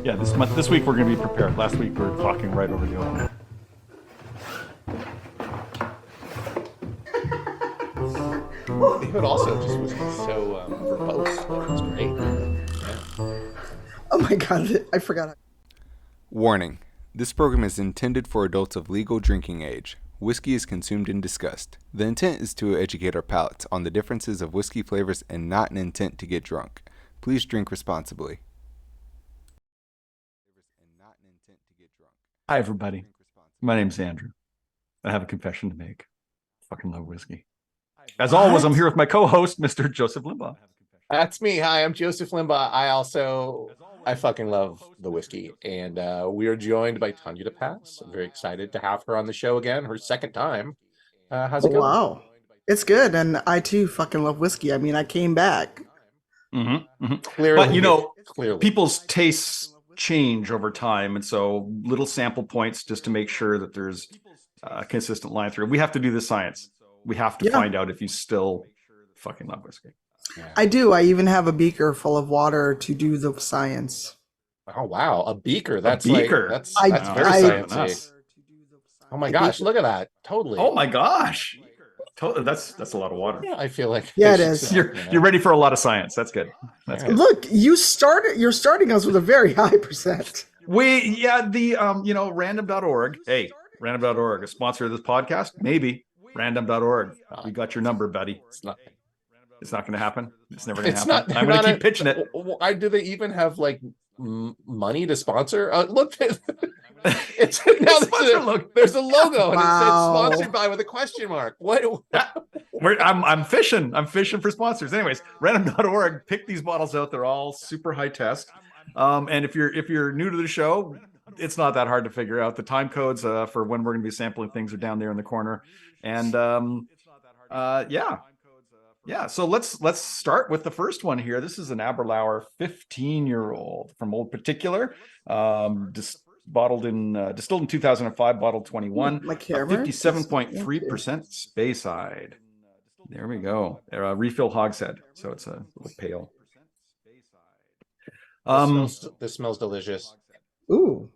Yeah, this week we're going to be prepared. Last week we were talking right over the open. It also just was so verbose. It's great. Yeah. Oh my god, I forgot. Warning. This program is intended for adults of legal drinking age. Whiskey is consumed and discussed. The intent is to educate our palates on the differences of whiskey flavors and not an intent to get drunk. Please drink responsibly. Hi, everybody. My name's Andrew. I have a confession to make. I fucking love whiskey. As always, I'm here with my co-host, Mr. Joseph Limbaugh. That's me. Hi, I'm Joseph Limbaugh. I fucking love the whiskey. And we are joined by Tanya DePass. I'm very excited to have her on the show again, her second time. How's it going? Wow. It's good. And I too fucking love whiskey. I mean, I came back. Clearly, But people's tastes change over time. And so little sample points just to make sure that there's a consistent line through. We have to do the science. We have to find out if you still fucking love whiskey. Yeah. I do. I even have a beaker full of water to do the science. Oh wow, a beaker. That's beaker. Like, that's I- very I- sciencey. Oh my gosh, look at that. Totally. Oh my gosh. That's a lot of water. Yeah, I feel like Yeah, it is. You're ready for a lot. Of science. That's good. That's good. Look, you're starting us with a very high percent. Random.org. Hey, random.org, a sponsor of this podcast? Maybe. Random.org. We got your number, buddy. It's not. It's not going to happen. It's never going to It's happen. not. I'm going to keep pitching it. Why do they even have like money to sponsor? Look, it's Look. there's a logo and it said Wow. sponsored by with a question mark. What? I'm fishing. I'm fishing for sponsors. Anyways, random.org. Pick these bottles out. They're all super high test. And if you're new to the show, it's not that hard to figure out. The time codes for when we're going to be sampling things are down there in the corner. And yeah. So let's start with the first one here. This is an Aberlour 15-year-old from Old Particular, distilled in 2005, bottle 21, My camera? 57.3% Speyside. There we go. Refill hogshead, so it's a little pale. This smells delicious. Ooh.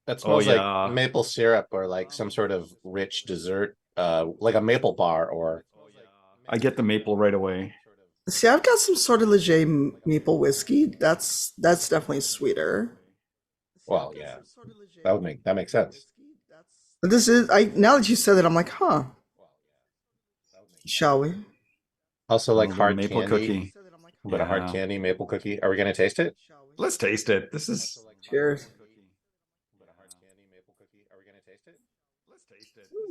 That smells yeah. like maple syrup or like some sort of rich dessert, like a maple bar or. I get the maple right away. See, I've got some sort of leger maple whiskey. That's definitely sweeter. Well, yeah, that makes sense. But this is now that you said that, I'm like, huh. Shall we? Also, like A little hard maple candy, cookie. but a hard Yeah. candy maple cookie. Are we gonna taste it? Let's taste it. This is. Cheers.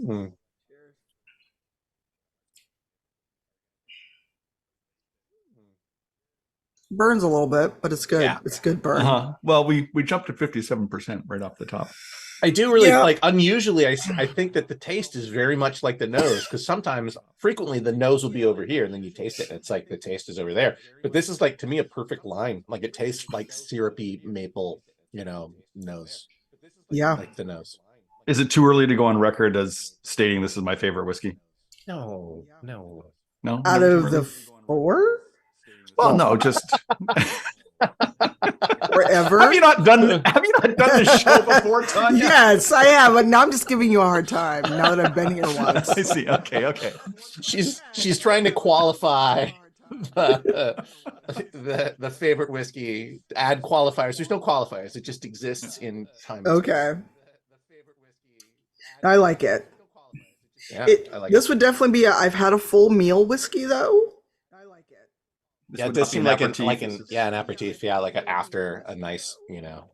Hmm. Burns a little bit, but it's good. Yeah. It's good burn. Well, we jumped to 57% right off the top. I do really Yeah. like. Unusually, I think that the taste is very much like the nose because frequently, the nose will be over here, and then you taste it, and it's like the taste is over there. But this is like to me a perfect line. Like it tastes like syrupy maple, nose. Yeah. Like the nose. Is it too early to go on record as stating this is my favorite whiskey? No. No. Out of the four? Well, no, just Forever? have you not done this show before, Tanya? Yes, I have, but now I'm just giving you a hard time now that I've been here once. I see. Okay. She's trying to qualify the favorite whiskey. Add qualifiers. There's no qualifiers. It just exists in time. Okay. I like it. Yeah, I like This it. would definitely be I've had a full meal whiskey though. I like it. This Yeah, it would does not be seem an like aperitif. an aperitif. Yeah, like after a nice,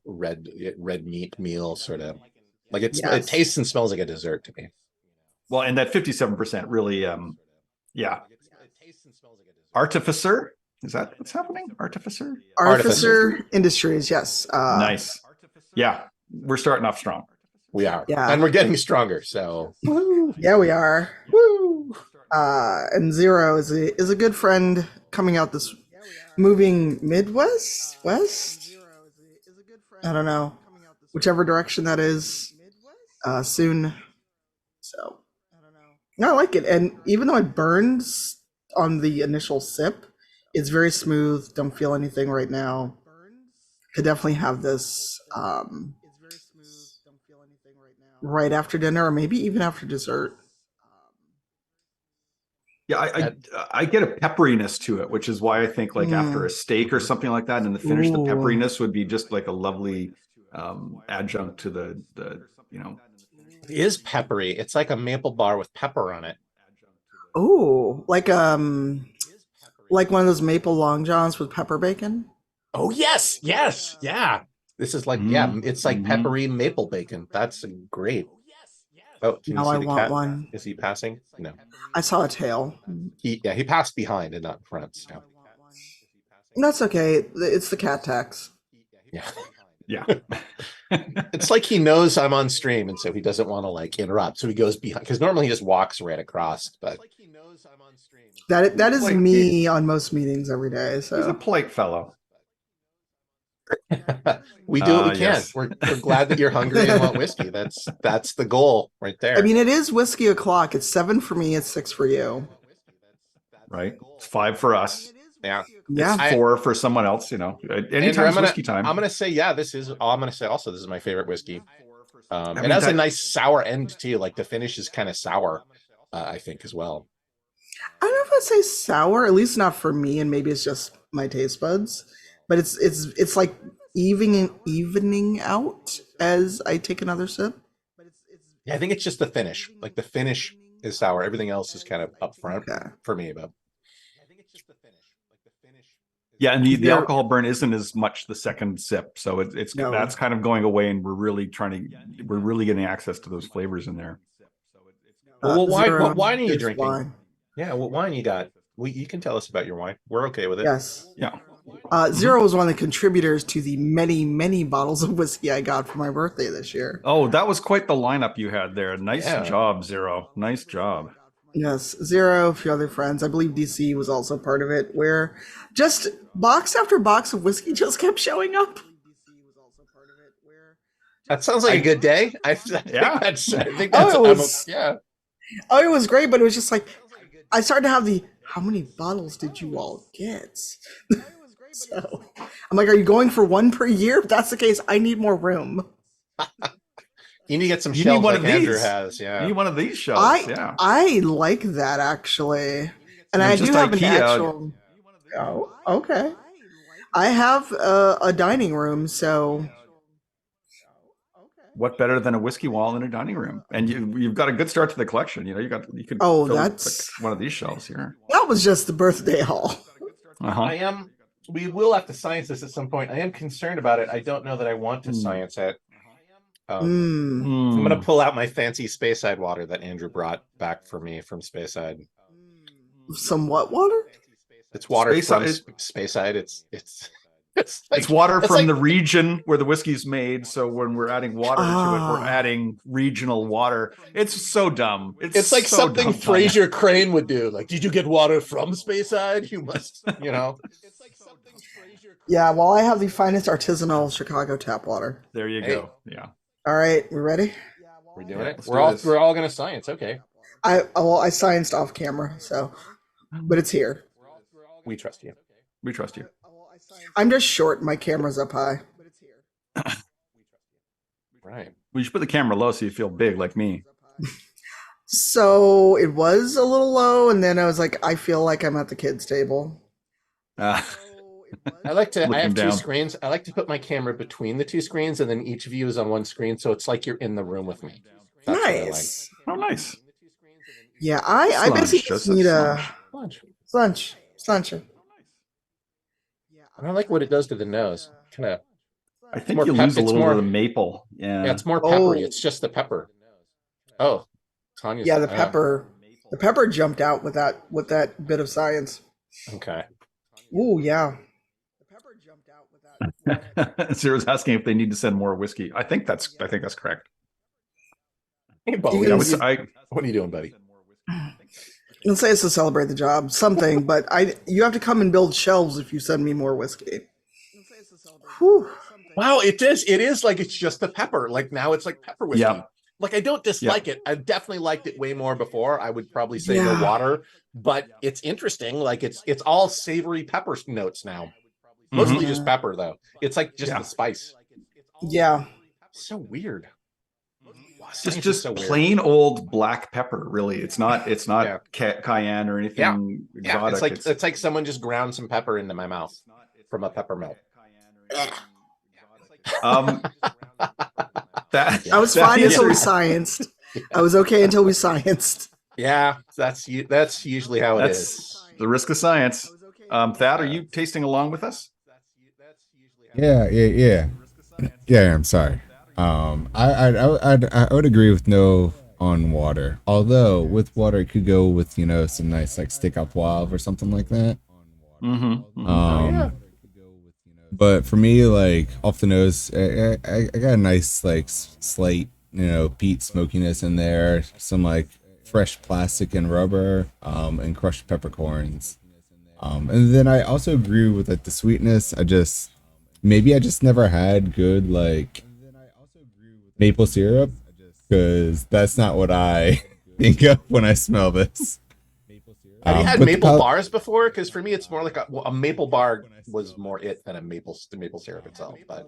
red meat meal, sort of. Like it Yes. tastes and smells like a dessert to me. Well, and that 57% really, Artificer. Is that what's happening? Artificer. Artificer Industries, yes. Nice. Yeah, we're starting off strong. We are, Yeah. and we're getting stronger. So, Yeah, we are. woo! And Zero is a good friend coming out this moving west. I don't know, whichever direction that is, soon. So I like it, and even though it burns on the initial sip, It's very smooth. Don't feel anything right now. Could definitely have this right after dinner, or maybe even after dessert. Yeah, I get a pepperiness to it, which is why I think like after a steak or something like that, and the finish, the pepperiness would be just like a lovely adjunct to the you know. It is peppery. It's like a maple bar with pepper on it. Oh, like one of those maple long johns with pepper bacon. Oh yes, yes, yeah. This is like it's like peppery maple bacon. That's great. Oh, can you see the cat? One. Is he passing? No. I saw a tail. He passed behind and not in front. So. That's okay. It's the cat tax. Yeah. Yeah. It's like he knows I'm on stream, and so he doesn't want to like interrupt. So he goes behind, because normally he just walks right across. But that is like me on most meetings every day. So he's a polite fellow. We do what we can. Yes. We're glad that you're hungry and want whiskey. That's the goal right there. I mean, it is whiskey o'clock. It's 7 for me. It's 6 for you. Right. It's 5 for us. Yeah. Yeah. It's 4 for someone else. You know, anytime's whiskey time. I'm gonna say, this is my favorite whiskey. It has a nice sour end too. Like the finish is kind of sour, I think, as well. I don't know if I'd say sour, at least not for me, and maybe it's just my taste buds. But it's like evening out as I take another sip. Yeah, I think it's just the finish. Like the finish is sour. Everything else is kind of upfront for me. But yeah, and the alcohol burn isn't as much the second sip, so that's kind of going away, and we're really getting access to those flavors in there. Well, what wine are you drinking? Wine. Yeah, what wine you got? You can tell us about your wine. We're okay with it. Yes. Yeah. Zero was one of the contributors to the many bottles of whiskey I got for my birthday this year. Oh, that was quite the lineup you had there. Nice job, Zero. Nice job. Yes, Zero, a few other friends. I believe DC was also part of it, where just box after box of whiskey just kept showing up. That sounds like a good day. I think that's Oh, it was great, but it was just like I started to have how many bottles did you all get? So I'm like, are you going for one per year? If that's the case, I need more room. You need to get some shelves like Andrew has. Yeah. You need one of these shelves. I like that actually. And I do have an actual. Oh, okay. I have a dining room, so. What better than a whiskey wall in a dining room? And you've got a good start to the collection. You know, you could. That's one of these shelves here. That was just the birthday haul. We will have to science this at some point. I am concerned about it. I don't know that I want to science it. I'm going to pull out my fancy Speyside water that Andrew brought back for me from Speyside. Some what water? It's water from Speyside. It's water from the region where the whiskey's made. So when we're adding water to it, we're adding regional water. It's so dumb. It's like so something Fraser Crane would do. Like, did you get water from Speyside? You must, you know. Yeah, well, I have the finest artisanal Chicago tap water. There you go. Yeah. All right, we ready? We're doing it. We're all going to science. Okay. I scienced off camera, but it's here. We trust you. We trust you. I'm just short. My camera's up high. Right. We should put the camera low so you feel big like me. So it was a little low, and then I was like, I feel like I'm at the kids' table. I have 2 screens. I like to put my camera between the 2 screens, and then each of you is on one screen, so it's like you're in the room with me. That's nice. Oh, nice. Yeah, I basically just need a lunch. I don't like what it does to the nose. Kind of. I think you lose a little of the maple. Yeah, it's more peppery. It's just the pepper. Oh, Tanya's. Yeah, the pepper. The pepper jumped out with that bit of science. Okay. Ooh, yeah. Zero's asking if they need to send more whiskey. I think that's correct. Hey, Bo, what are you doing, buddy? Let's say it's to celebrate the job, something, but you have to come and build shelves if you send me more whiskey. Whew. Wow, it is like it's just the pepper. Like now it's like pepper whiskey. Yeah. Like I don't dislike it. I definitely liked it way more before. I would probably say no water, but it's interesting. Like it's all savory pepper notes now. Mostly just pepper though. It's like just the spice. Yeah. So weird. Wow, Just so plain old black pepper, really. It's not cayenne or anything exotic. It's like someone just ground some pepper into my mouth from a pepper mill. I was fine until we scienced. I was okay until we scienced. Yeah, that's usually how it is. The risk of science. Thad, are you tasting along with us? Yeah. I'm sorry. I would agree with no on water. Although with water, it could go with some nice like stick up wild or something like that. But for me, like off the nose, I got a nice like slight peat smokiness in there. Some like fresh plastic and rubber, and crushed peppercorns. And then I also agree with like the sweetness. I just never had good like maple syrup, because that's not what I think of when I smell this. Have you had maple bars before? Because for me, it's more like a maple bar was more it than a maple syrup itself. But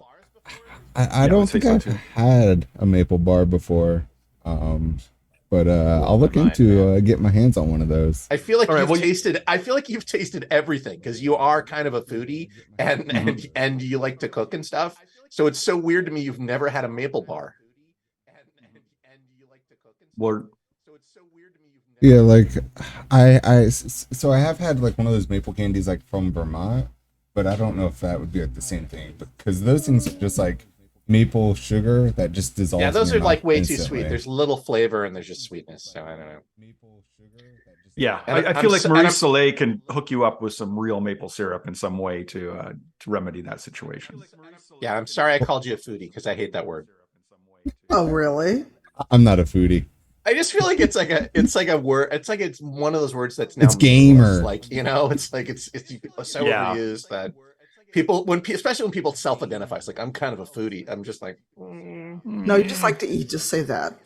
I don't think I've had a maple bar before. But I'll look into get my hands on one of those. I feel like you've tasted everything, because you are kind of a foodie and you like to cook and stuff. So it's so weird to me you've never had a maple bar. Yeah, like I have had like one of those maple candies like from Vermont, but I don't know if that would be like the same thing. Because those things are just like maple sugar that just dissolves. Yeah, those are like way too instantly. sweet. There's little flavor and there's just sweetness. So I don't know. Yeah, I feel like Marie Soleil can hook you up with some real maple syrup in some way to remedy that situation. Yeah, I'm sorry I called you a foodie, because I hate that word. Oh, really? I'm not a foodie. I just feel like it's like a word. It's like it's one of those words that's now it's gamer. Like it's like it's so overused that people especially when people self-identify, it's like I'm kind of a foodie. I'm just like No, you just like to eat. Just say that.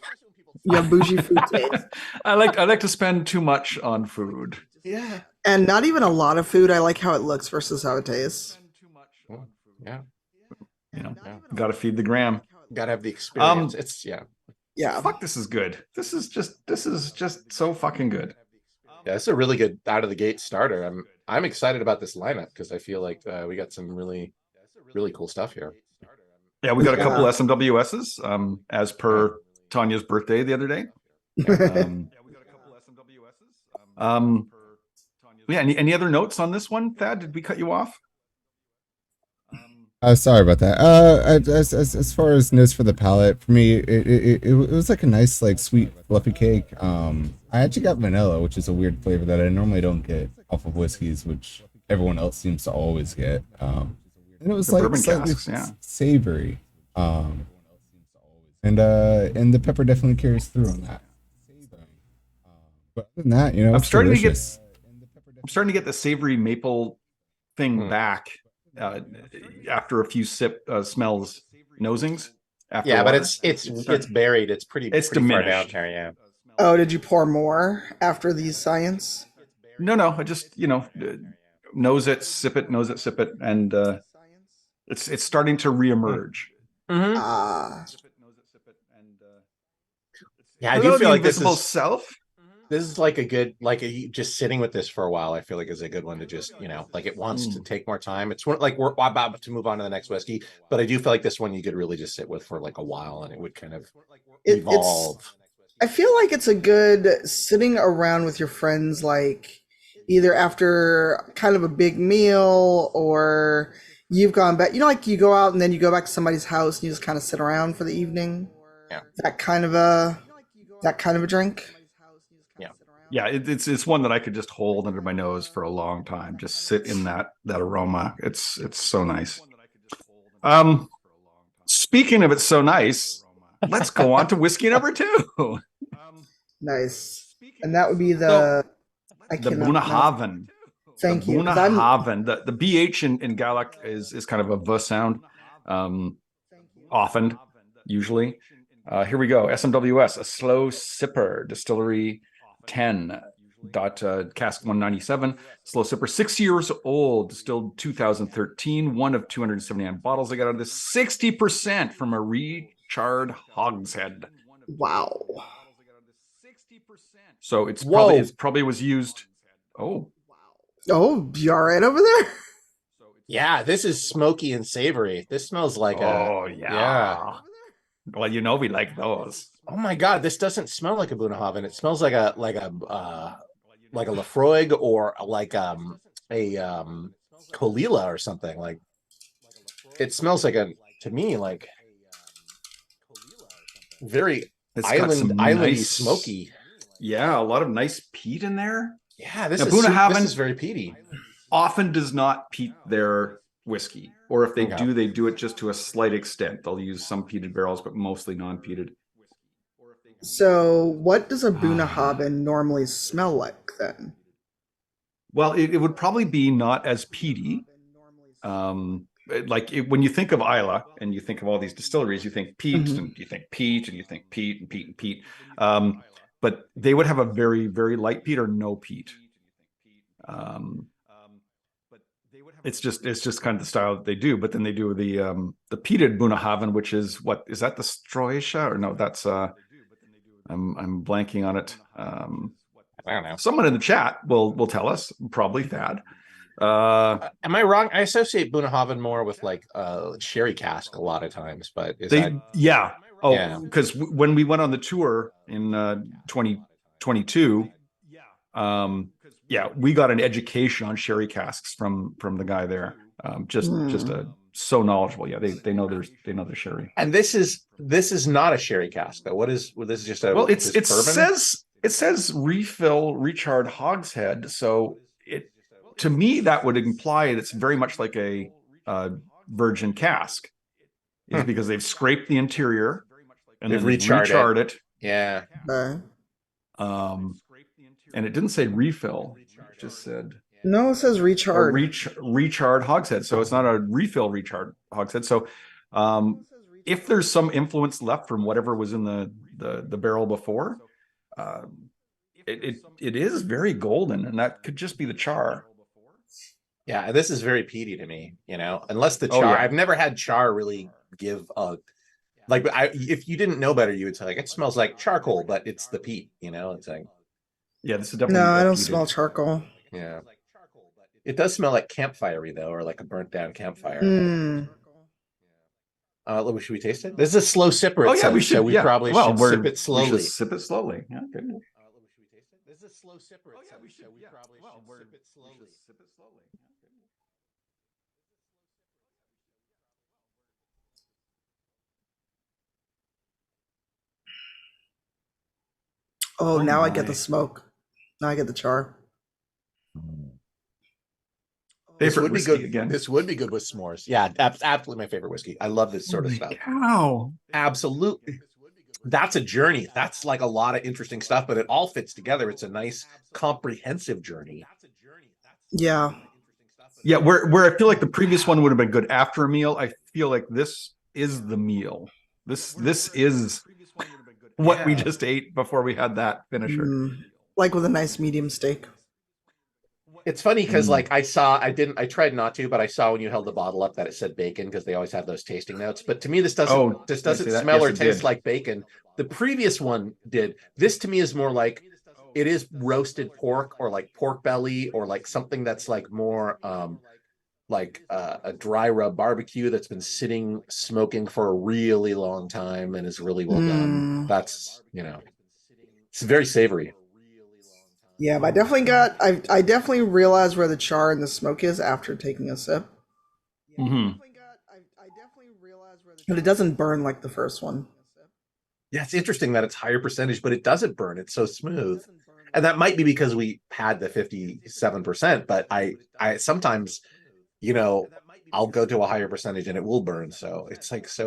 You have bougie food taste. I like to spend too much on food. Yeah, and not even a lot of food. I like how it looks versus how it tastes. Yeah, got to feed the gram. Got to have the experience. Yeah. Fuck, this is good. This is just so fucking good. Yeah, it's a really good out of the gate starter. I'm excited about this lineup, because I feel like we got some really cool stuff here. Yeah, we got a couple SMWSs as per Tanya's birthday the other day. Any other notes on this one, Thad? Did we cut you off? Sorry about that. As far as notes for the palate, for me, it was like a nice, like sweet, fluffy cake. I actually got vanilla, which is a weird flavor that I normally don't get off of whiskeys, which everyone else seems to always get. And it was like slightly savory. And the pepper definitely carries through on that. But other than that, I'm starting to get the savory maple thing back. After a few smells, nosings. But it's buried. It's pretty diminished. Far down there, yeah. Oh, did you pour more after these science? No. I just nose it, sip it, nose it, sip it, and it's starting to reemerge. Yeah, I do feel like invisible self. This is like a good, just sitting with this for a while. I feel like is a good one to just, like it wants to take more time. It's like we're about to move on to the next whiskey, but I do feel like this one you could really just sit with for like a while, and it would kind of evolve. I feel like it's a good sitting around with your friends, like either after kind of a big meal, or you've gone back, like you go out and then you go back to somebody's house and you just kind of sit around for the evening. Yeah, that kind of a drink. Yeah, it's one that I could just hold under my nose for a long time. Just sit in that aroma. It's so nice. Speaking of it's so nice, let's go on to whiskey number 2. Nice, and that would be the Bunnahabhain. Thank you. Bunnahabhain. The BH in Gaelic is kind of a V sound, often, usually. Here we go. SMWS, a slow sipper, distillery 10. Cask 197, slow sipper, 6 years old, distilled 2013, one of 279 bottles I got out of this, 60% from a re-charred hogshead. Wow. So it's Whoa. probably was used. Oh, You all right over there? Yeah, this is smoky and savory. This smells like yeah. Well, you know we like those. Oh my god, this doesn't smell like a Bunnahabhain. It smells like a Lafroig or like a Colila or something. Like it smells like to me like very islandy, smoky. Yeah, a lot of nice peat in there. Yeah, this Bunnahabhain is very peaty. Often does not peat their whiskey, or if they do, they do it just to a slight extent. They'll use some peated barrels, but mostly non-peated. So what does a Bunnahabhain normally smell like then? Well, it would probably be not as peaty. When you think of Islay and you think of all these distilleries, you think peat and you think peat and you think peat and peat and peat. But they would have a very, very light peat or no peat. It's just kind of the style that they do. But then they do the peated Bunnahabhain, which is is that the Stroisha or no? That's I'm blanking on it. I don't know. Someone in the chat will tell us. Probably Thad. Am I wrong? I associate Bunnahabhain more with like sherry cask a lot of times, but yeah. Oh, because when we went on the tour in 2022, we got an education on sherry casks from the guy there. So knowledgeable. Yeah, they know their sherry. And this is not a sherry cask though. This is just a it says refill re-charred hogshead. So to me that would imply it's very much like a virgin cask. Is because they've scraped the interior and then recharred it. Yeah. And it didn't say refill. It just said no. It says recharred. Recharred hogshead. So it's not a refill recharred hogshead. So if there's some influence left from whatever was in the barrel before, it is very golden, and that could just be the char. Yeah, this is very peaty to me, unless the char. I've never had char really give a if you didn't know better, you would say like it smells like charcoal, but it's the peat, it's like this is definitely no, I don't smell charcoal. Yeah, it does smell like campfirey though, or like a burnt down campfire. Should we taste it? This is a slow sipper. Oh yeah, we should. So we probably should sip it slowly. Sip it slowly. Yeah, good. This is a slow sipper. Oh yeah, we should. We probably sip it slowly. Sip it slowly. Oh, now I get the smoke. Now I get the char. This would be good again. This would be good with s'mores. Yeah, absolutely my favorite whiskey. I love this sort of stuff. Wow. Absolutely. That's a journey. That's like a lot of interesting stuff, but it all fits together. It's a nice comprehensive journey. Yeah. Yeah, where I feel like the previous one would have been good after a meal, I feel like this is the meal. This is what we just ate before we had that finisher. Like with a nice medium steak. It's funny because like I tried not to, but I saw when you held the bottle up that it said bacon because they always have those tasting notes. But to me, this doesn't smell or taste like bacon. The previous one did. This to me is more like it is roasted pork or like pork belly or like something that's like more like a dry rub barbecue that's been sitting smoking for a really long time and is really well done. That's it's very savory. Yeah, but I definitely realized where the char and the smoke is after taking a sip. But it doesn't burn like the first one. Yeah, it's interesting that it's higher percentage, but it doesn't burn. It's so smooth. And that might be because we had the 57%, but I sometimes, I'll go to a higher percentage and it will burn. So it's like, I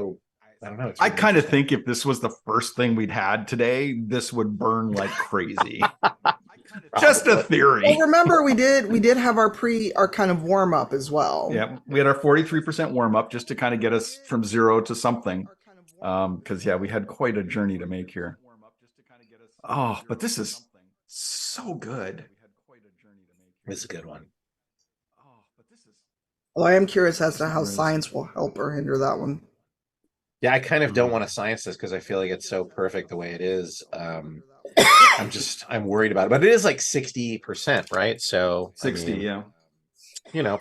don't know. I kind of think if this was the first thing we'd had today, this would burn like crazy. Just a theory. Well, remember we did have our kind of warm up as well. Yeah, we had our 43% warm up just to kind of get us from zero to something. Because we had quite a journey to make here. Oh, but this is so good. It's a good one. Well, I am curious as to how science will help or hinder that one. Yeah, I kind of don't want to science this because I feel like it's so perfect the way it is. I'm worried about it, but it is like 60%, right? So 60, yeah.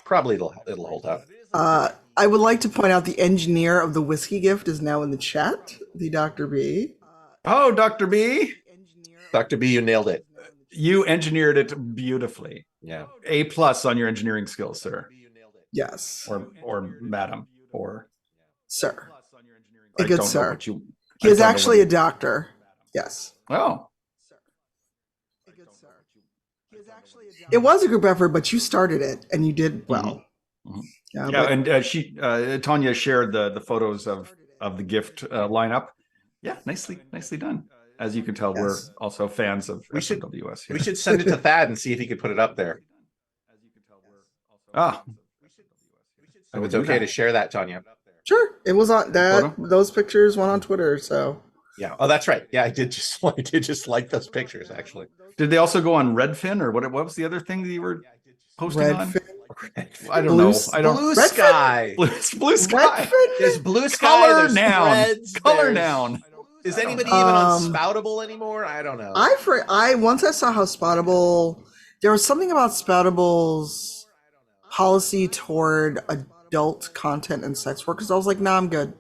Probably it'll hold up. I would like to point out the engineer of the whiskey gift is now in the chat, the Dr. B. Oh, Dr. B. Dr. B, you nailed it. You engineered it beautifully. Yeah. A+ on your engineering skills, sir. Yes. Or madam, or sir. I A good don't know sir. what you- He I is don't know actually what a doctor. Yes. Oh, It was a group effort, but you started it and you did well. Mhm. Yeah, yeah. but And Tanya shared the photos of the gift lineup. Yeah, nicely done. As you can tell, we're Yes. also fans of We should- SMWS here. We should send it to Thad and see if he could put it up there. Ah, I If would it's do okay that. to share that, Tanya. sure, it was on that. Photo? Those pictures went on Twitter, so Yeah. Oh, that's right. Yeah, I did just like those pictures actually. Did they also go on Redfin, or what was the other thing that you were posting on? Redfin. I don't Blue know. s- I don't. Blue Redfin? Sky. Blue sky. Redfin? There's Blue Sky. Color There's noun. Threads, Color there's- noun. Is I don't anybody know. even on Spoutable anymore? I don't know. I once I saw how Spoutable, there was something about Spoutable's policy toward adult content and sex workers. I was like, nah, I'm good.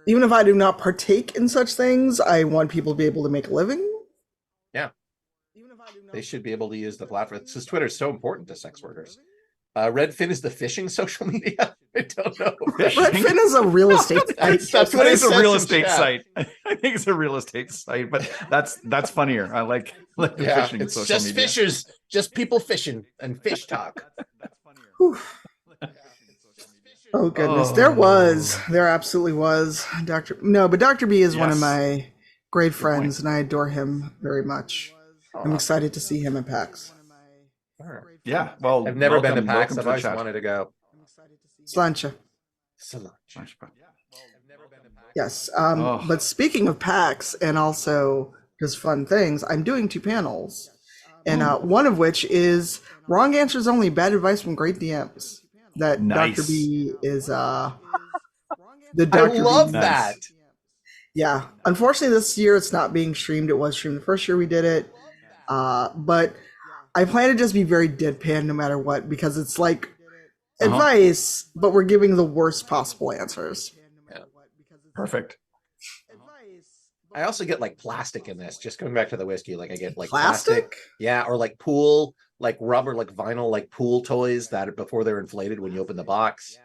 Even if I do not partake in such things, I want people to be able to make a living. Yeah. They should be able to use the platform. Since Twitter is so important to sex workers. Redfin is the fishing social media. I don't know. Redfin is a real estate site. That's what It's it a says real in estate chat. site. I think it's a real estate site, but that's funnier. I like the Yeah, fishing it's social just media. fishers, just people fishing and fish talk. Whew. Oh goodness, there absolutely was. But Dr. B is one of Yes. my great friends, and I adore him very much. I'm excited to see him at PAX. Yeah. Well, I've never been to welcome PAX. to I've the always chat. wanted to go. Slancha. Yes. Oh. But speaking of PAX and also just fun things, I'm doing 2 panels, and one of which is wrong answers only, bad advice from great DMs. That Nice. Dr. B is the I Dr. love B. that. Yeah. Unfortunately, this year it's not being streamed. It was streamed the first year we did it, but I plan to just be very deadpan no matter what, because it's like advice, but we're giving the worst possible answers. Perfect. I also get like plastic in this. Just going back to the whiskey, like I get like Plastic? Yeah, or like pool, like rubber, like vinyl, like pool toys that before they're inflated when you open the box.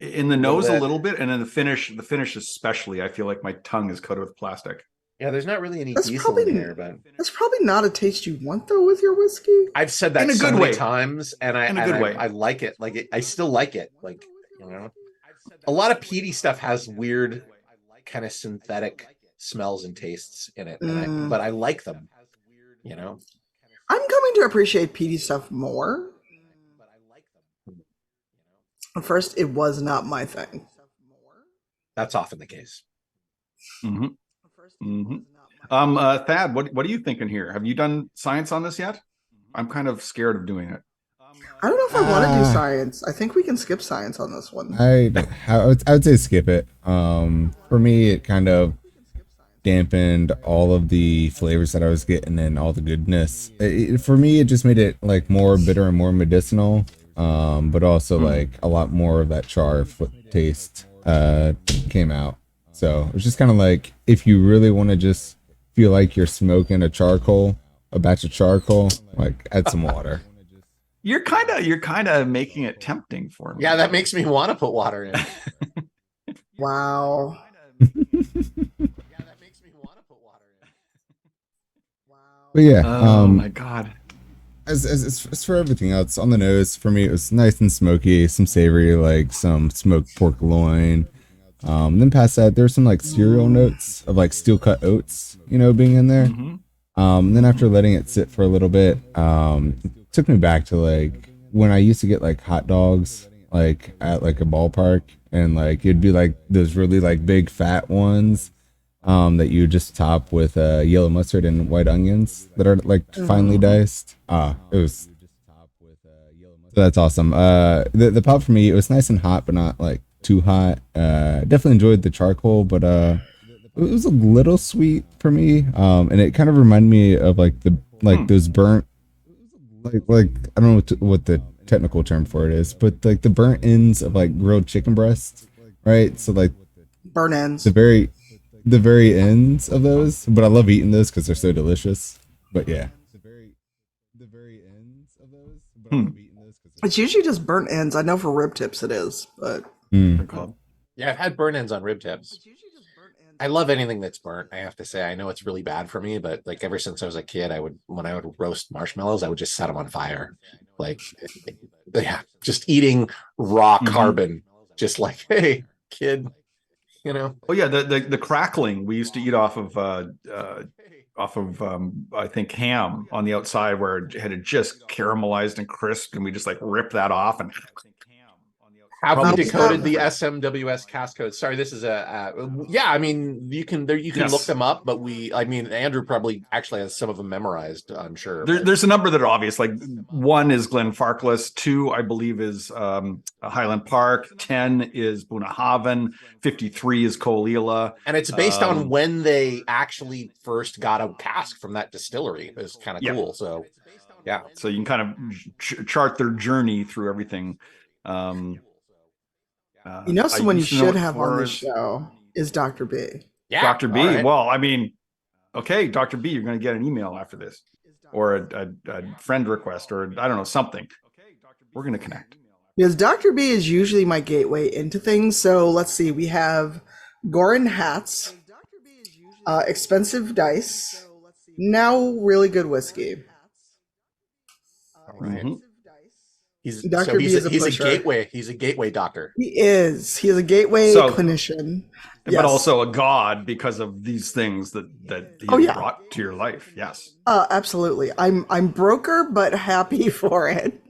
In the nose a bit. little bit, and then the finish especially, I feel like my tongue is coated with plastic. Yeah, there's not really any That's diesel probably- in here, but That's probably not a taste you want though with your whiskey. I've said that In a so good many way. times, and In a good way. I like it. Like I still like it. Like a lot of peaty stuff has weird, kind of synthetic smells and tastes in it, but I like them. I'm coming to appreciate peaty stuff more. At first, it was not my thing. That's often the case. Mm-hmm. Mm-hmm. Thad, what are you thinking here? Have you done science on this yet? I'm kind of scared of doing it. I don't know if I want to do science. I think we can skip science on this one. I would say skip it. For me, it kind of dampened all of the flavors that I was getting and all the goodness. For me, it just made it like more bitter and more medicinal, but also like a lot more of that char taste came out. So it was just kind of like, if you really want to just feel like you're smoking a batch of charcoal, like add some water. You're kind of making it tempting for me. Yeah, that makes me want to put water in. Wow. But yeah, Oh my god. as for everything else on the nose, for me it was nice and smoky, some savory, like some smoked pork loin. Then past that, there's some like cereal notes of like steel cut oats, being in there. Then after letting it sit for a little bit, it took me back to like when I used to get like hot dogs like at like a ballpark, and like it'd be like those really like big fat ones that you just top with yellow mustard and white onions that are like finely diced. It was so that's awesome. The pop for me, it was nice and hot, but not like too hot. Definitely enjoyed the charcoal, but it was a little sweet for me. And it kind of reminded me of like those burnt, like I don't know what the technical term for it is, but like the burnt ends of like grilled chicken breasts, right? So like Burn ends. the very ends of those. But I love eating those because they're so delicious. But yeah, the very ends of those. But I love eating those because It's usually just burnt ends. I know for rib tips it is, but Yeah, I've had burn ends on rib tips. I love anything that's burnt. I have to say, I know it's really bad for me, but like ever since I was a kid, when I would roast marshmallows, I would just set them on fire. Like, yeah, just eating raw carbon. Just like, hey, kid, you know. Oh yeah, the crackling we used to eat off of I think ham on the outside where it had just caramelized and crisped, and we just like rip that off and. Have we Probably decoded not. the SMWS cast code? Sorry, this is yeah. I mean, you can Yes. look them up, but Andrew probably actually has some of them memorized. I'm sure. There's a number that are obvious. Like 1 is Glenfarclas, 2 I believe is Highland Park, 10 is Bunnahabhain, 53 is Colilla, and it's based on when they actually first got a cask from that distillery. It's kind of cool. So, yeah. So you can kind of chart their journey through everything. someone you used to know should it have on the was show is Dr. B. Yeah, Dr. B. all right. Well, I mean, okay, Dr. B, you're going to get an email after this, or a friend request, or I don't know, something. We're going to connect. Because Dr. B is usually my gateway into things. So let's see, we have Gorin hats, expensive dice, now really good whiskey. All right. Mhm. He's Dr. B is a pusher. gateway. He's a gateway doctor. He is. He is a gateway So- clinician. But Yes. also a god because of these things that he brought to your life. Yes. Absolutely. I'm broker, but happy for it.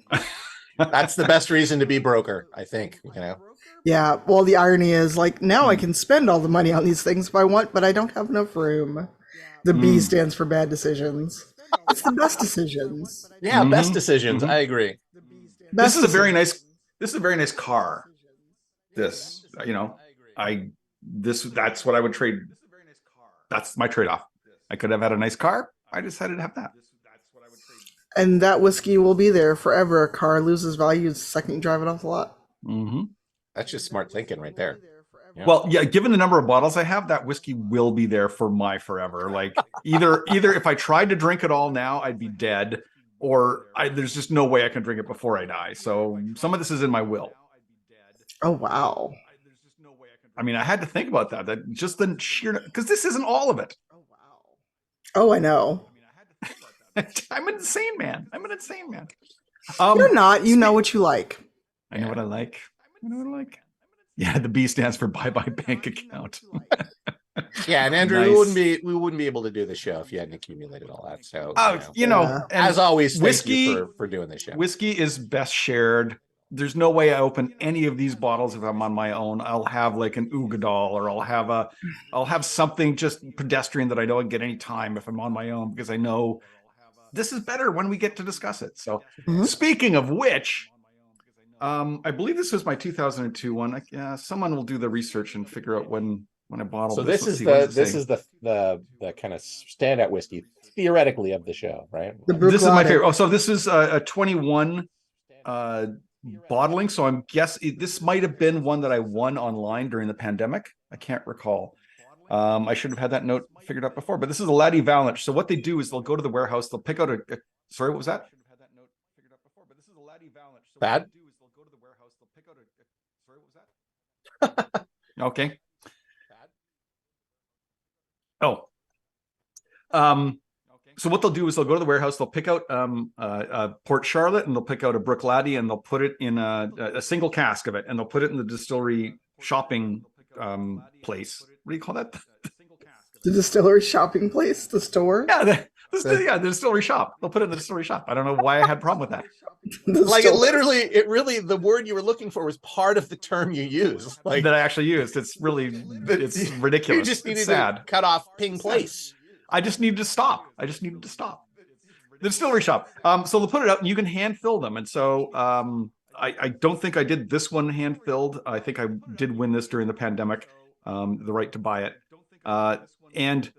That's the best reason to be broker, I think. You know. Yeah. Well, the irony is, like, now I can spend all the money on these things if I want, but I don't have enough room. The B stands for bad decisions. It's the best decisions. Yeah, best decisions. I agree. This is a very nice. This is a very nice car. This, that's what I would trade. That's my trade-off. I could have had a nice car. I decided to have that. And that whiskey will be there forever. A car loses value the second you drive it off the lot. Mm-hmm. That's just smart thinking right there. Yeah. Well, yeah, given the number of bottles I have, that whiskey will be there for my forever. Like either if I tried to drink it all now, I'd be dead, or there's just no way I can drink it before I die. So some of this is in my will. Oh, wow. I mean, I had to think about that. That just the sheer, because this isn't all of it. Oh, I know. I'm an insane man. You're not. You know what you like. I know what I like. Yeah, the B stands for bye bye bank account. Yeah, and Andrew, Nice. we wouldn't be able to do the show if you hadn't accumulated all that. So Yeah. and as always, thank whiskey you for doing this show. Whiskey is best shared. There's no way I open any of these bottles if I'm on my own. I'll have like an Ugadal, or I'll have something just pedestrian that I don't get any time if I'm on my own, because I know this is better when we get to discuss it. So speaking of which, I believe this was my 2002 one. Someone will do the research and figure out when I bottled So this. this is the kind of standout whiskey theoretically of the show, right? This is my favorite. Oh, so this is a 21 bottling. So I'm guessing this might have been one that I won online during the pandemic. I can't recall. I should have had that note figured out before, but this is a Laddie Valinch. So what they do is they'll go to the warehouse, they'll pick out sorry, what was that? Bad? Okay. Oh. So what they'll do is they'll go to the warehouse, they'll pick out Port Charlotte, and they'll pick out a Bruichladdich, and they'll put it in a single cask of it, and they'll put it in the distillery shopping place. What do you call that? The distillery shopping place, the store. Yeah, Yeah, the distillery shop. They'll put it in the distillery shop. I don't know why I had a problem with that. Like it really, the word you were looking for was part of the term you use. Like that I actually used. It's ridiculous. You just It's needed sad. to cut off Ping Place. I just needed to stop. The distillery shop. So they'll put it out and you can hand fill them. And so I don't think I did this one hand filled. I think I did win this during the pandemic, the right to buy it. And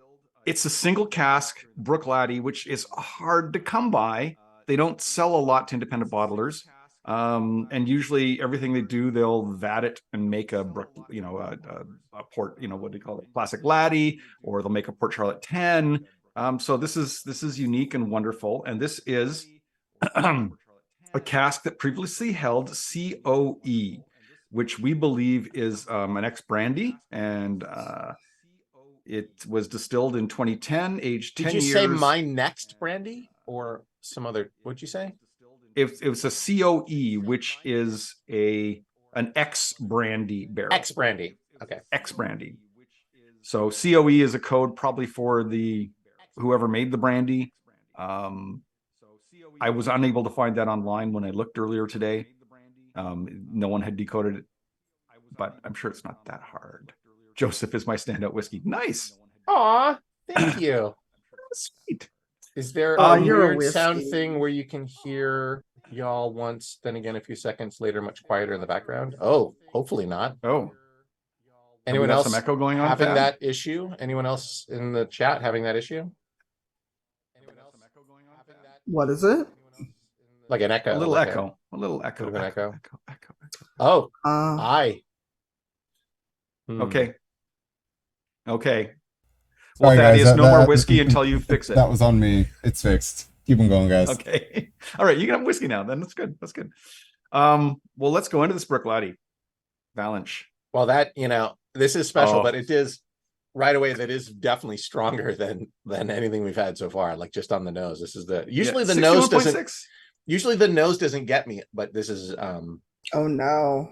it's a single cask Bruichladdich, which is hard to come by. They don't sell a lot to independent bottlers. And usually everything they do, they'll vat it and make a port, what do you call it? Classic Laddie, or they'll make a Port Charlotte 10. So this is unique and wonderful. And this is a cask that previously held COE, which we believe is an ex-brandy, and it was distilled in 2010, aged 10 years. Did you say My Next Brandy or some other? What'd you say? It was a COE, which is an ex-brandy barrel. Ex-brandy. Okay. Ex-brandy. So COE is a code probably for whoever made the brandy. I was unable to find that online when I looked earlier today. No one had decoded it, but I'm sure it's not that hard. Joseph is my standout whiskey. Nice. Aw, thank you. Sweet. Is there Oh, a you're a weird whiskey. sound thing where you can hear y'all once, then again a few seconds later, much quieter in the background? Oh, hopefully not. Oh, Anyone we got else some echo going on? having Thad? that issue? Anyone else in the chat having that issue? What is it? Like an echo. A little like echo. A little echo. bit of an echo. Echo. Oh, Uh, I. Okay. Well, Sorry, that guys, is no more whiskey until you fix it. That was on me. It's fixed. Keep them going, guys. Okay. All right. You can have whiskey now. Then that's good. That's good. Well, let's go into this Bruichladdich. Valinch. Well, that, this is special, Oh. but it is right away. That is definitely stronger than anything we've had so far. Like just on the nose. This is usually the nose doesn't. 61.6. Usually the nose doesn't get me, but this is oh no.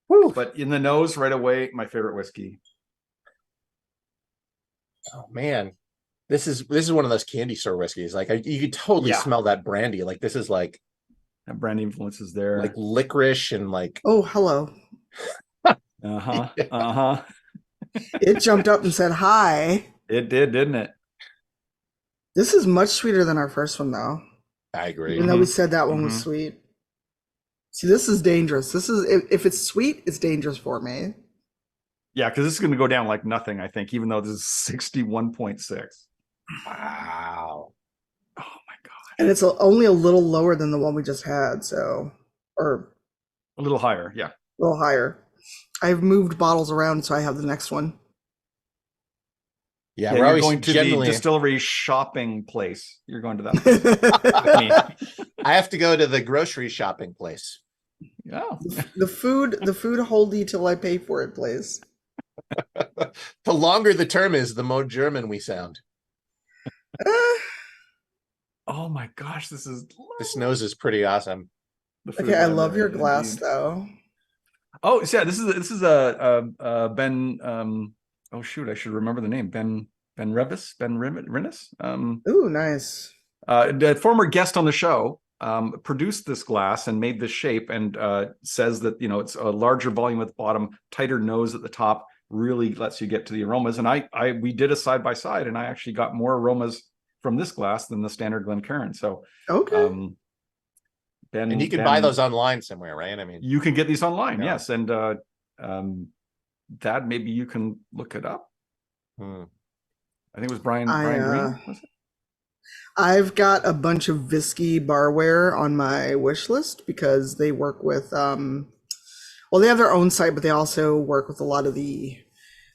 whew. But in the nose right away, my favorite whiskey. Oh man, this is one of those candy store whiskeys. Like you could totally Yeah. smell that brandy. Like this is like That brandy influence is there. like licorice and like Oh, hello. Uh-huh. Yeah. Uh-huh. It jumped up and said hi. It did, didn't it? This is much sweeter than our first one, though. I agree. Even though we said that one was Mhm. sweet. See, this is dangerous. This is if it's sweet, it's dangerous for me. Yeah, because this is going to go down like nothing, I think, even though this is 61.6. Wow. Oh my God. And it's only a little lower than the one we just had, or A little higher. Yeah. a little higher. I've moved bottles around, so I have the next one. Yeah, Yeah, we're you're always going to generally. the distillery shopping place. You're going to that place. With me. I have to go to the grocery shopping place. Yeah. the food hold you till I pay for it, please. The longer the term is, the more German we sound. Oh my gosh, this is This nose is pretty awesome. the food Okay, I library, love your glass indeed. though. Oh, so yeah, this is a Ben. Oh shoot, I should remember the name. Ben Rinnes. Ooh, nice. The former guest on the show produced this glass and made this shape, and says that it's a larger volume at the bottom, tighter nose at the top, really lets you get to the aromas. And we did a side by side, and I actually got more aromas from this glass than the standard Glencairn. So Okay. Ben, And you can buy those online somewhere, right? I mean, You can get these online, Yeah. yes. And Dad, maybe you can look it up. hmm. I think it was Brian I, Green. Was it? I've got a bunch of Whisky barware on my wish list because they work with well, they have their own site, but they also work with a lot of the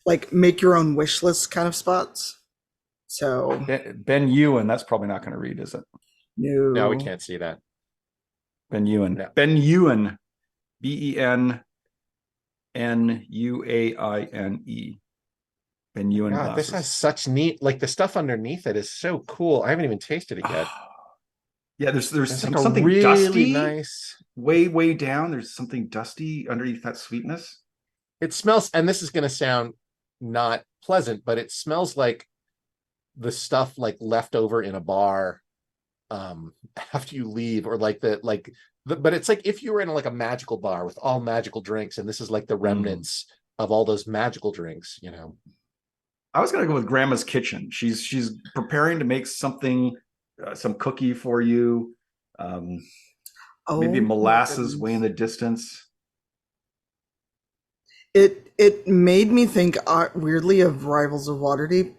like make your own wish list kind of spots. So Ben Ewan, that's probably not going to read, is it? No, we can't see that. Ben Ewan. No. Ben Ewan. BENNUAINE. Ben Ewan God, this has glasses. such neat, like the stuff underneath it is so cool. I haven't even tasted it yet. Yeah, there's It's like a something really dusty nice. way down. There's something dusty underneath that sweetness. It smells, and this is going to sound not pleasant, but it smells like the stuff like left over in a bar after you leave, or like but it's like if you were in like a magical bar with all magical drinks, and this is like the remnants of all those magical drinks, you know. I was gonna go with Grandma's Kitchen. She's preparing to make something, some cookie for you. Maybe molasses way in the distance. It made me think weirdly of Rivals of Waterdeep,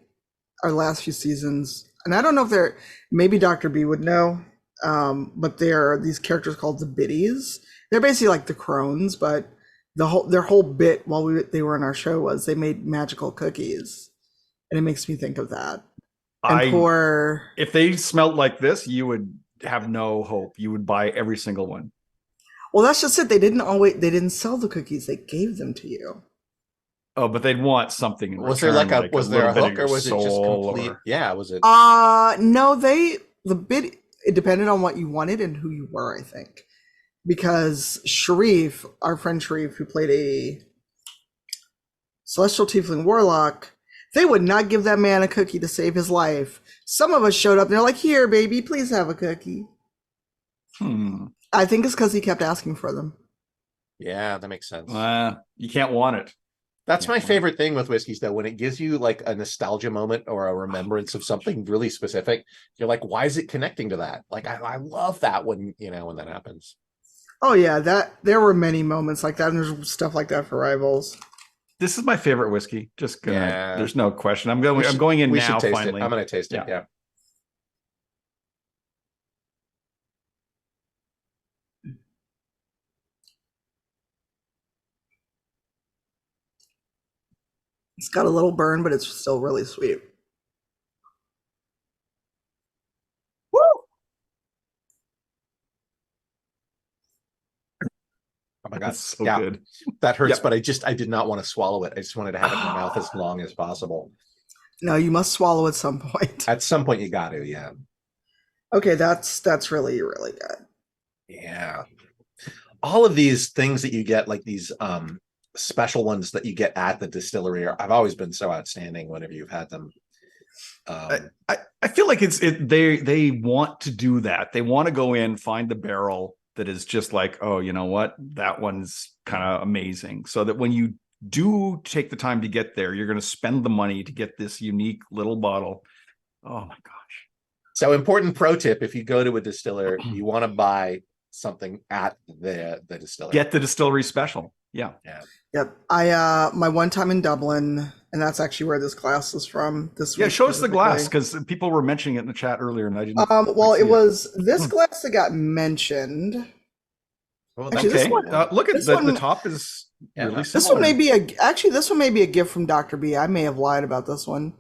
our last few seasons. And I don't know if they're, maybe Dr. B would know, but there are these characters called the Biddies. They're basically like the crones, but their whole bit while they were in our show was they made magical cookies. And it makes me think of that. And if they smelled like this, you would have no hope. You would buy every single one. Well, that's just it. They didn't sell the cookies. They gave them to you. Oh, but they'd want something in Was return, there like was there a hook, or was it just soul, complete? Yeah, was it? No, it depended on what you wanted and who you were, I think. Because Sharif, our friend Sharif, who played a Celestial Tiefling Warlock, they would not give that man a cookie to save his life. Some of us showed up and they're like, "Here, baby, please have a cookie." I think it's because he kept asking for them. Yeah, that makes sense. You can't want it. That's my favorite thing with whiskeys, though, when it gives you like a nostalgia moment or a remembrance of something really specific. You're like, why is it connecting to that? Like, I love that when that happens. Oh yeah, there were many moments like that, and there's stuff like that for Rivals. This is my favorite whiskey. Just gonna, Yeah. There's no question. I'm going in now. Taste Finally, it. I'm gonna taste it. Yeah. It's got a little burn, but it's still really sweet. Woo! Oh my god, That's so yeah, good. That hurts, Yep. but I did not want to swallow it. I just wanted to have it in my mouth as long as possible. No, you must swallow at some point. At some point, you got to, yeah. Okay, that's really, really good. Yeah. All of these things that you get, like these special ones that you get at the distillery, I've always been so outstanding whenever you've had them. I feel like they want to do that. They want to go in, find the barrel that is just like, oh, you know what, that one's kind of amazing, so that when you do take the time to get there, you're going to spend the money to get this unique little bottle. Oh my gosh. So, important pro tip: if you go to a distiller, you want to buy something at the distillery. Get the distillery special. Yeah. Yep. I my one time in Dublin, and that's actually where this glass is from. Yeah, show us the glass, because people were mentioning it in the chat earlier, and I didn't. Well, it was this glass that got mentioned. Oh, Actually, okay. this one, Look at this the one- top is really This similar. one may be this one may be a gift from Dr. B. I may have lied about this one.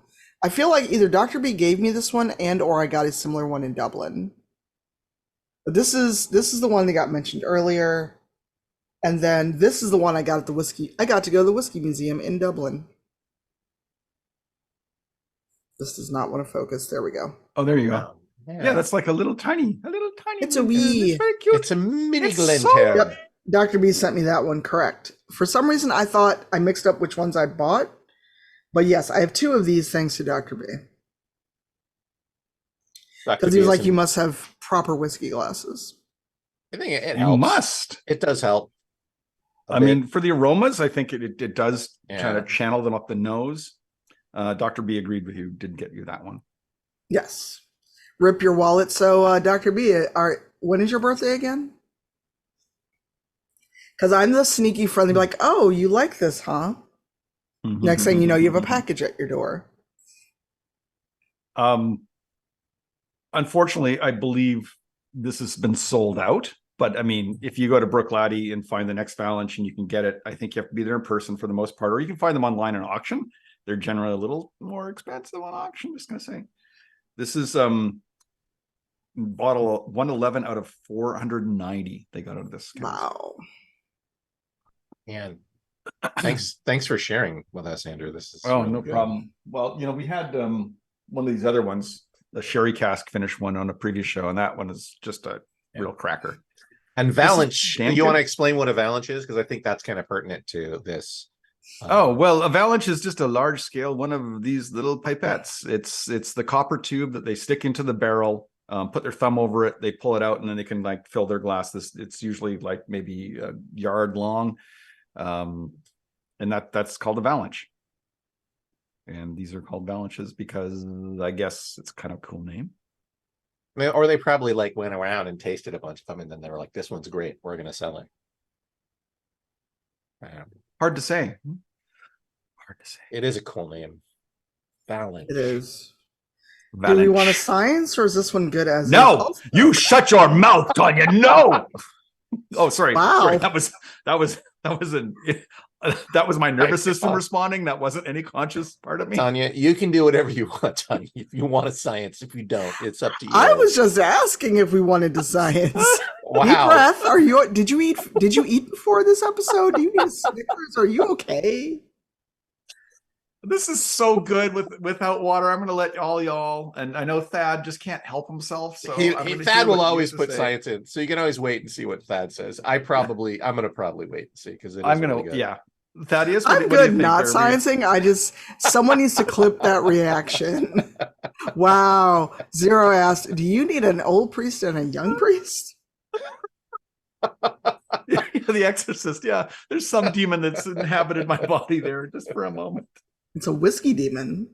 I feel like either Dr. B gave me this one or I got a similar one in Dublin. But this is the one that got mentioned earlier. And then this is the one I got at the whiskey. I got to go to the Whiskey Museum in Dublin. This does not want to focus. There we go. Oh, there you go. Wow. Yeah, that's like a little tiny. It's a wee. It's very cute. It's a mini It's Glencairn. so- Yep. Dr. B sent me that one correct. For some reason, I thought I mixed up which ones I bought. But yes, I have two of these thanks to Dr. B. Because he was like, you must have proper whiskey glasses. I think it You helps. must. It does help. I mean, for the aromas, I think it does Yeah. kind of channel them up the nose. Dr. B agreed with you. Did get you that one. Yes. Rip your wallet. So, Dr. B, when is your birthday again? Because I'm the sneaky friend. They'd be like, oh, you like this, huh? Next thing you know, you have a package at your door. Unfortunately, I believe this has been sold out. But I mean, if you go to Bruichladdich and find the next Valinch and you can get it, I think you have to be there in person for the most part, or you can find them online in auction. They're generally a little more expensive on auction. Just gonna say, this is bottle 111 out of 490. They got out of this. Wow. And thanks for sharing with us, Andrew. This is Oh, really no good. problem. Well, we had one of these other ones, the sherry cask finished one on a previous show, and that one is just a real cracker. And This is Valinch, damn you want to good. explain what a Valinch is? Because I think that's kind of pertinent to this. Oh, well, a Valinch is just a large scale one of these little pipettes. It's the copper tube that they stick into the barrel, put their thumb over it, they pull it out, and then they can like fill their glass. It's usually like maybe a yard long, and that's called a Valinch. And these are called Valinches because I guess it's kind of a cool name. Or they probably like went around and tasted a bunch of them, and then they were like, "This one's great. We're gonna sell it." Hard to say. Hard to say. It is a cool name. Valinch. It is. Valinch. Do we want a science, or is this one good as No, is? you shut your mouth, Tanya. No. Oh, sorry. Wow. Sorry. That was my nervous system responding. That wasn't any conscious part of me. Tanya, you can do whatever you want, Tanya. If you want a science, if you don't, it's up to you. I was just asking if we wanted to science. Wow. Deep breath. Did you eat before this episode? Do you need a Snickers? Are you okay? This is so good without water. I'm going to let all y'all, and I know Thad just can't help himself. So Thad will always put science in, so you can always wait and see what Thad says. I'm going to probably wait and see because I'm going to, yeah. Thaddeus, I'm good not sciencing. Someone needs to clip that reaction. Wow. Zero asked, do you need an old priest and a young priest? The Exorcist. Yeah. There's some demon that's inhabited my body there just for a moment. It's a whiskey demon.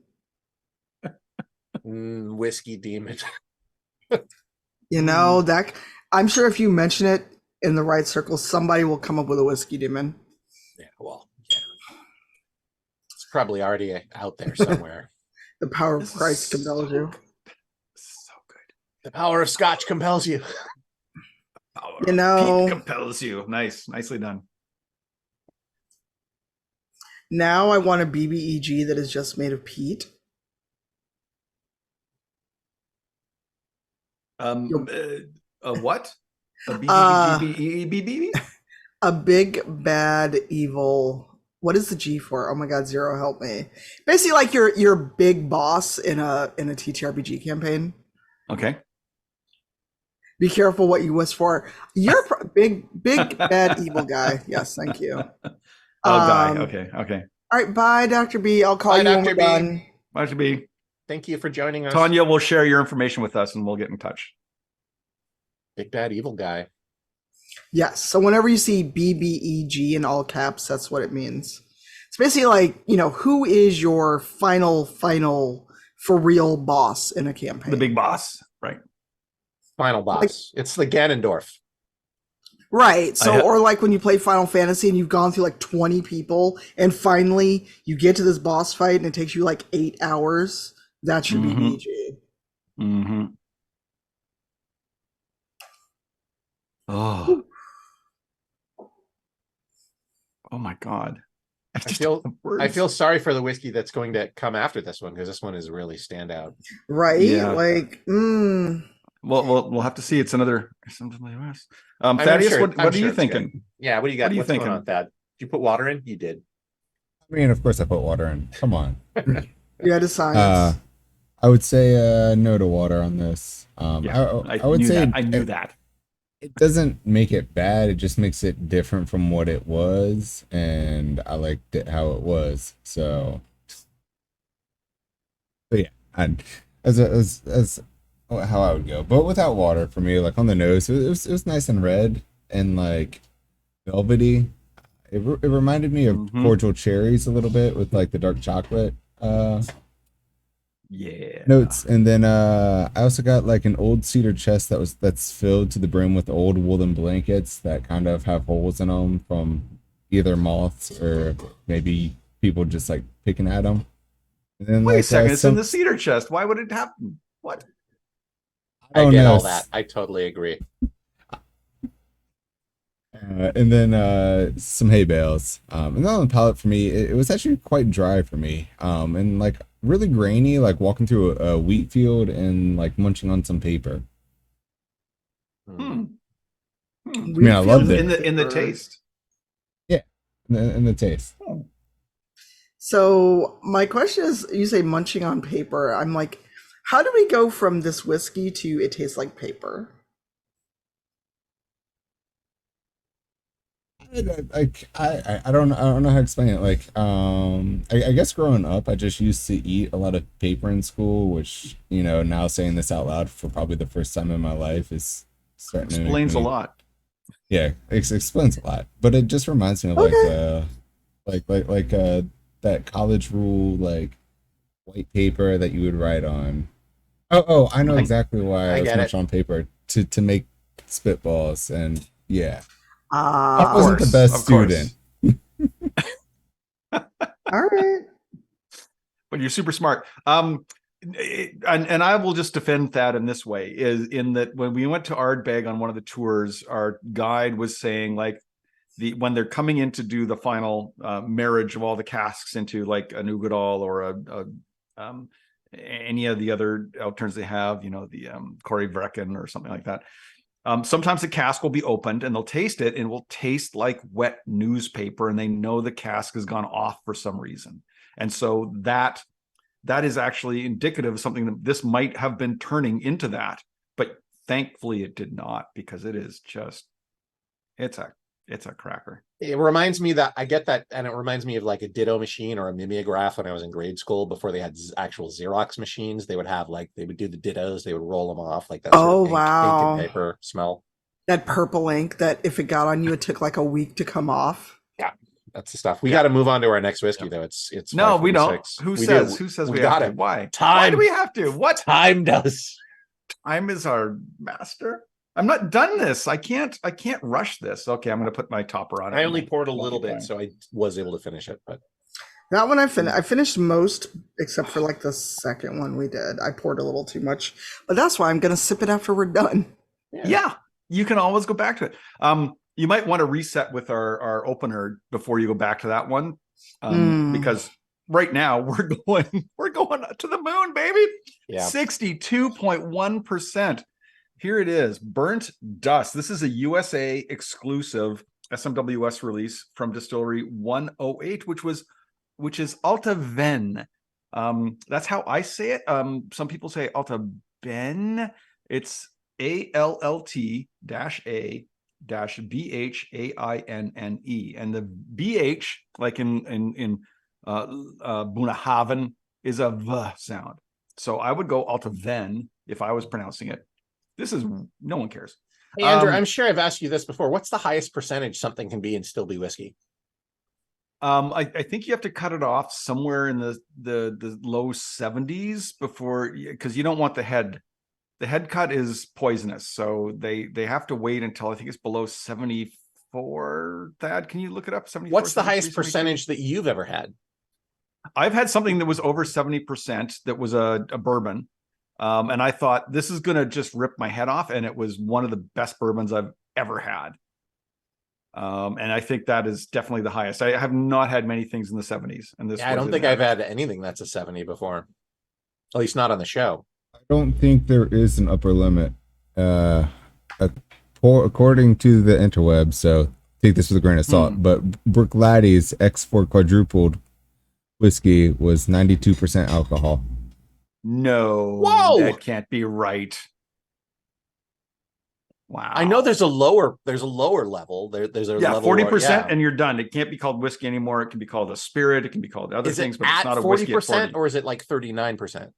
Whiskey demon. You know, that I'm sure if you mention it in the right circle, somebody will come up with a whiskey demon. Yeah, well, yeah. It's probably already out there somewhere. The power of Christ compels you. So good. The power of Scotch compels you. Power You know, of peat compels you. Nicely done. now I want a BBEG that is just made of peat. A what? A BBB? A big bad evil. What is the G for? Oh my God, Zero, help me. Basically, like your big boss in a TTRPG campaign. Okay. Be careful what you wish for. You're big bad evil guy. Yes, thank you. Guy. Okay. All right, bye, Dr. B. I'll call you when we're done. Why should be? Thank you for joining us. Tanya will share your information with us and we'll get in touch. Big bad evil guy. Yes. So whenever you see BBEG in all caps, that's what it means. It's basically like, who is your final for real boss in a campaign? The big boss, right? Final boss. It's the Ganondorf. Right. So, or like when you play Final Fantasy and you've gone through like 20 people and finally you get to this boss fight and it takes you like 8 hours. That should be BG. Mm-hmm. Oh. Oh my God. I feel sorry for the whiskey that's going to come after this one because this one is really standout. Right? Yeah. Like, Well, we'll have to see. It's another SMWS. Thaddeus, sure, what are you thinking? Yeah, what do you got? What's thinking? going on, Thad? Did you put water in? You did. I mean, of course I put water in. Come on. yeah, to science. I would say no to water on this. I would say I knew that. It doesn't make it bad. It just makes it different from what it was, and I liked it how it was. So yeah, as how I would go, but without water for me, like on the nose, it was nice and red and like velvety. It reminded me of cordial cherries a little bit with like the dark chocolate notes. And then I also got like an old cedar chest that's filled to the brim with old woolen blankets that kind of have holes in them from either moths or maybe people just like picking at them. And then, wait a second, it's in the cedar chest. Why would it happen? What? I get all that. I totally agree. And then some hay bales. And then on the palate for me, it was actually quite dry for me. And like really grainy, like walking through a wheat field and like munching on some paper. I mean, I loved it. In the taste. Yeah, in the taste. So my question is, you say munching on paper. I'm like, how do we go from this whiskey to it tastes like paper? I don't know how to explain it. Like, I guess growing up, I just used to eat a lot of paper in school, which, now saying this out loud for probably the first time in my life is starting to make Explains a me, lot. yeah, it explains a lot. But it just reminds me of Okay. that college rule, like white paper that you would write on. Oh, I know I, exactly why I I was get it. much on paper to make spitballs, and yeah, I Of Ah, wasn't the course, best of course. student. all right. But you're super smart. And I will just defend that in this way, is in that when we went to Ardbeg on one of the tours, our guide was saying, like, when they're coming in to do the final marriage of all the casks into like an Ugadal or any of the other outturns they have, the Corey Vrecken or something like that. Sometimes the cask will be opened and they'll taste it, and it will taste like wet newspaper, and they know the cask has gone off for some reason. And so that is actually indicative of something that this might have been turning into that, but thankfully it did not, because it is just, it's a cracker. It reminds me that I get that, and it reminds me of like a ditto machine or a mimeograph when I was in grade school before they had actual Xerox machines. They would have they would do the dittos, they would roll them off, like that sort Oh of ink and wow. paper smell. That purple ink that if it got on you, it took like a week to come off. Yeah, that's the stuff. We got to move on to our next whiskey though. It's No, we don't. 5:46. Who We says? do. Who says We we have got to? it. Why? Time. Why do we have to? What? Time does. Time is our master. I'm not done this. I can't rush this. Okay, I'm going to put my topper on it. I only poured a little Time. bit, so I was able to finish it. But That one I finished most, except for like the second one we did. I poured a little too much, but that's why I'm gonna sip it after we're done. Yeah, you can always go back to it. You might want to reset with our opener before you go back to that one, because right now we're going to the moon, baby. yeah, 62.1%. Here it is, Burnt Dust. This is a USA exclusive SMWS release from Distillery 108, which is Allt-a-Bhainne. That's how I say it. Some people say Allt-a-Bhainne. It's ALLT-A-BHAINNE, and the BH, like in Bunnahabhain, is a V sound. So I would go Allt-a-Bhainne if I was pronouncing it. This is, no one cares. hey, Andrew, I'm sure I've asked you this before. What's the highest percentage something can be and still be whiskey? I think you have to cut it off somewhere in the low 70s before, because you don't want the head. The head cut is poisonous, so they have to wait until I think it's below 74. Thad, can you look it up? 74. What's the highest percentage that you've ever had? I've had something that was over 70% that was a bourbon. And I thought, this is going to just rip my head off. And it was one of the best bourbons I've ever had. And I think that is definitely the highest. I have not had many things in the 70s. And this, I don't think I've had anything that's a 70 before. At least not on the show. I don't think there is an upper limit. According to the interweb, so take this with a grain of salt, but Bruichladdich X4 quadrupled whiskey was 92% alcohol. No, whoa, that can't be right. Wow. I know there's a lower level. There's a level 40%, and you're done. It can't be called whiskey anymore. It can be called a spirit. It can be called other things, but it's not a whiskey at 40%, or is it like 39%?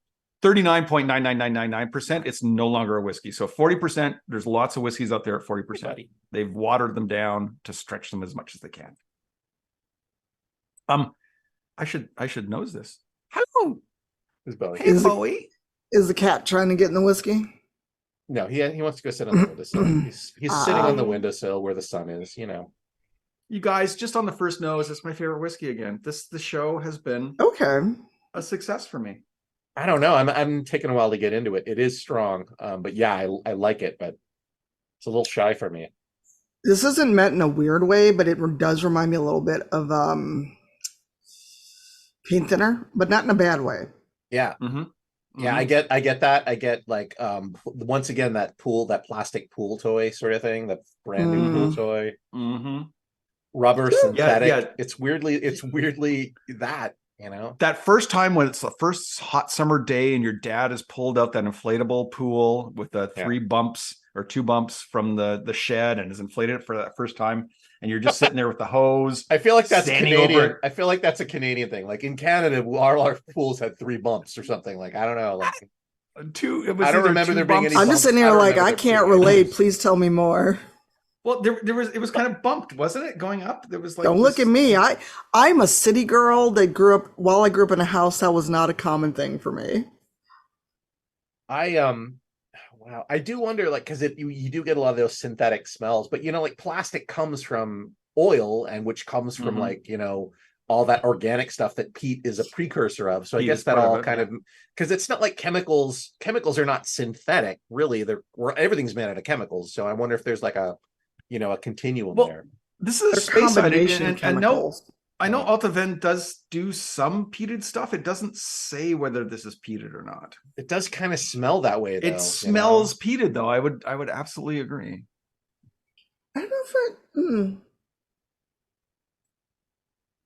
39.99999%. It's no longer a whiskey. So 40%. There's lots of whiskeys out there at 40%. They've watered them down to stretch them as much as they can. I should know this. How? Hey, Bowie. Is the cat trying to get in the whiskey? No, he wants to go sit on the windowsill. He's sitting on the windowsill where the sun is, You guys, just on the first nose, it's my favorite whiskey again. The show has been a success for me. I don't know. I'm taking a while to get into it. It is strong, but yeah, I like it, but it's a little shy for me. This isn't meant in a weird way, but it does remind me a little bit of paint thinner, but not in a bad way. Yeah. Yeah, I get that. I get like once again that plastic pool toy sort of thing, the brand new pool toy. Rubber synthetic. Yeah. It's weirdly that, That first time when it's the first hot summer day and your dad has pulled out that inflatable pool with the 3 bumps or 2 bumps from the shed and has inflated it for that first time. and you're just sitting there with the hose. I feel like that's standing Canadian. over it. I feel like that's a Canadian thing. Like in Canada, our pools had 3 bumps or something. Like I don't know. Like Two. It was I don't either remember two there being bumps- any I'm just sitting I here don't like, remember I there can't being any relate. bumps. Please tell me more. Well, there was. It was kind of bumped, wasn't it? Going up, there was like. Don't look this- at me. I'm a city girl that grew up, while I grew up in a house, that was not a common thing for me. Wow, I do wonder, like, because you do get a lot of those synthetic smells, but like plastic comes from oil, and which comes from like all that organic stuff that peat is a precursor of. So I Peat guess is that part of all it, kind yeah. of, because it's not like chemicals. Chemicals are not synthetic, really. Everything's made out of chemicals. So I wonder if there's like a a continuum Well, there. This is They're Speyside, combination and chemicals. I know Allt-a-Bhainne does do some peated stuff. It doesn't say whether this is peated or not. It does kind of smell that way, though. It smells peated, though. I would absolutely agree. I don't know if it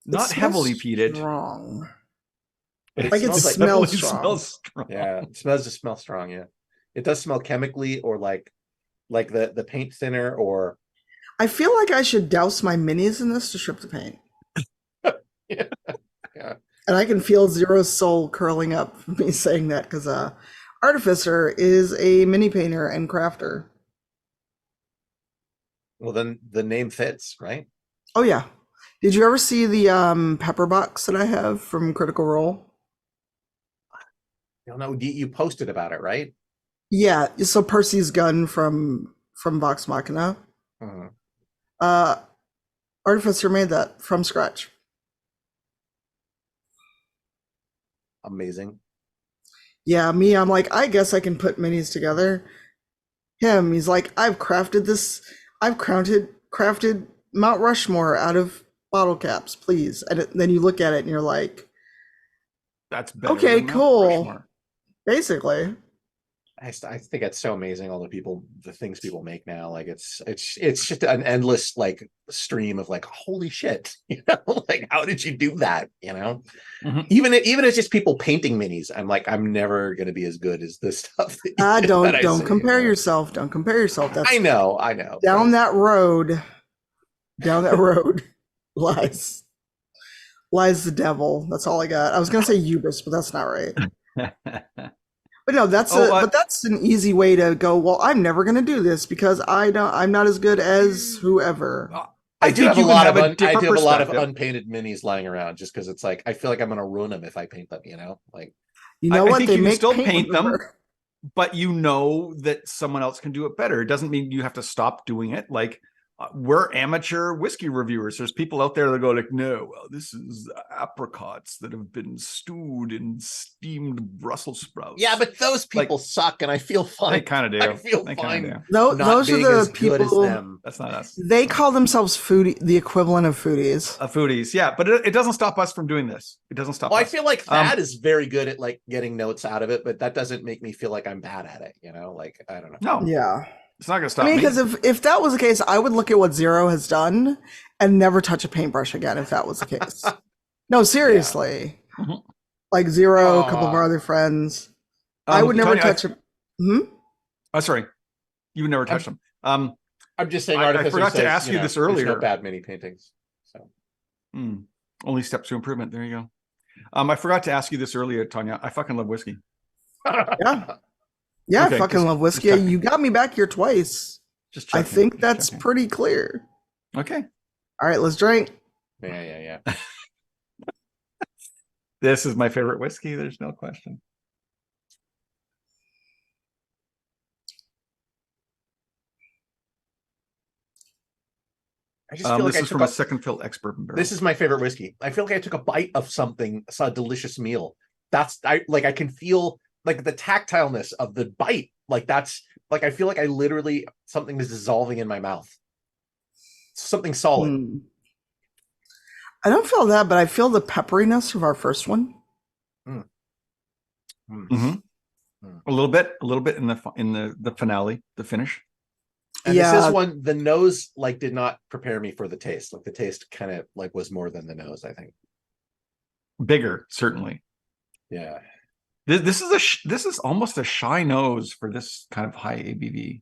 Not smells heavily peated. strong. But it Like it smells smells Definitely strong. smells strong. yeah, it smells to smell strong. Yeah, it does smell chemically, or like the paint thinner, or I feel like I should douse my minis in this to strip the paint. yeah. And I can feel Zero's soul curling up from me saying that, because Artificer is a mini painter and crafter. Well, then the name fits, right? Oh yeah. Did you ever see the pepper box that I have from Critical Role? I don't know. You posted about it, right? Yeah, so Percy's gun from Vox Machina. Mhm. Artificer made that from scratch. Amazing. Yeah, me, I'm like, I guess I can put minis together. Him, he's like, I've crafted Mount Rushmore out of bottle caps, please. And then you look at it and you're like, That's better. Okay, than Mount cool. Rushmore. basically. I think it's so amazing, all the things people make now. Like it's just an endless like stream of like, holy shit, like how did you do that? Mhm. Even it's just people painting minis. I'm like, I'm never gonna be as good as this stuff. Don't compare yourself. Don't compare yourself. That's I know. down that road lies the devil. That's all I got. I was gonna say hubris, but that's not right. But no, that's an easy way to go. Well, I'm never gonna do this because I'm not as good as whoever. I do think have a you can lot have of a different a lot of perspective. unpainted minis lying around, just because it's like I feel like I'm gonna ruin them if I paint them. Like You know I what? think They you can make still paint them. remover. But you know that someone else can do it better. It doesn't mean you have to stop doing it. Like we're amateur whiskey reviewers. There's people out there that go like, no, well, this is apricots that have been stewed in steamed Brussels sprouts. yeah, but those people suck, and I feel they fine. kind of do. I feel They fine. kinda do. No, Not those are being the as good as people. them. That's not us. They call themselves the equivalent of foodies. Foodies, yeah, but it doesn't stop us from doing this. It doesn't stop Well, I us. feel like Thad is very good at like getting notes out of it, but that doesn't make me feel like I'm bad at it. Like I don't know. No, Yeah. it's not going to stop I mean, me. because if that was the case, I would look at what Zero has done and never touch a paintbrush again if that was the case. No, seriously. Mhm. Like Zero, a couple of our other friends. I would never Tanya, touch a. Oh, sorry. You would never touch them. I'm just saying. I Artificer forgot to says, ask you this there's earlier. No bad mini paintings. So Only steps to improvement. There you go. I forgot to ask you this earlier, Tanya. I fucking love whiskey. Yeah. Yeah, Okay, I fucking love whiskey. checking. You got me back here twice. Just I checking, think just that's checking. pretty clear. Okay. All right, let's drink. yeah. This is my favorite whiskey. There's no question. I just feel like This I is took from a a, second fill ex-bourbon barrel. This is my favorite whiskey. I feel like I took a bite of something, saw a delicious meal. I can feel like the tactileness of the bite. Like that's like I feel like I literally something is dissolving in my mouth. Something solid. I don't feel that, but I feel the pepperiness of our first one. Mhm. A little bit in the finale, the finish. And Yeah. this is one, the nose like did not prepare me for the taste. Like the taste kind of like was more than the nose, I think. Bigger, certainly. Yeah. This is almost a shy nose for this kind of high ABV.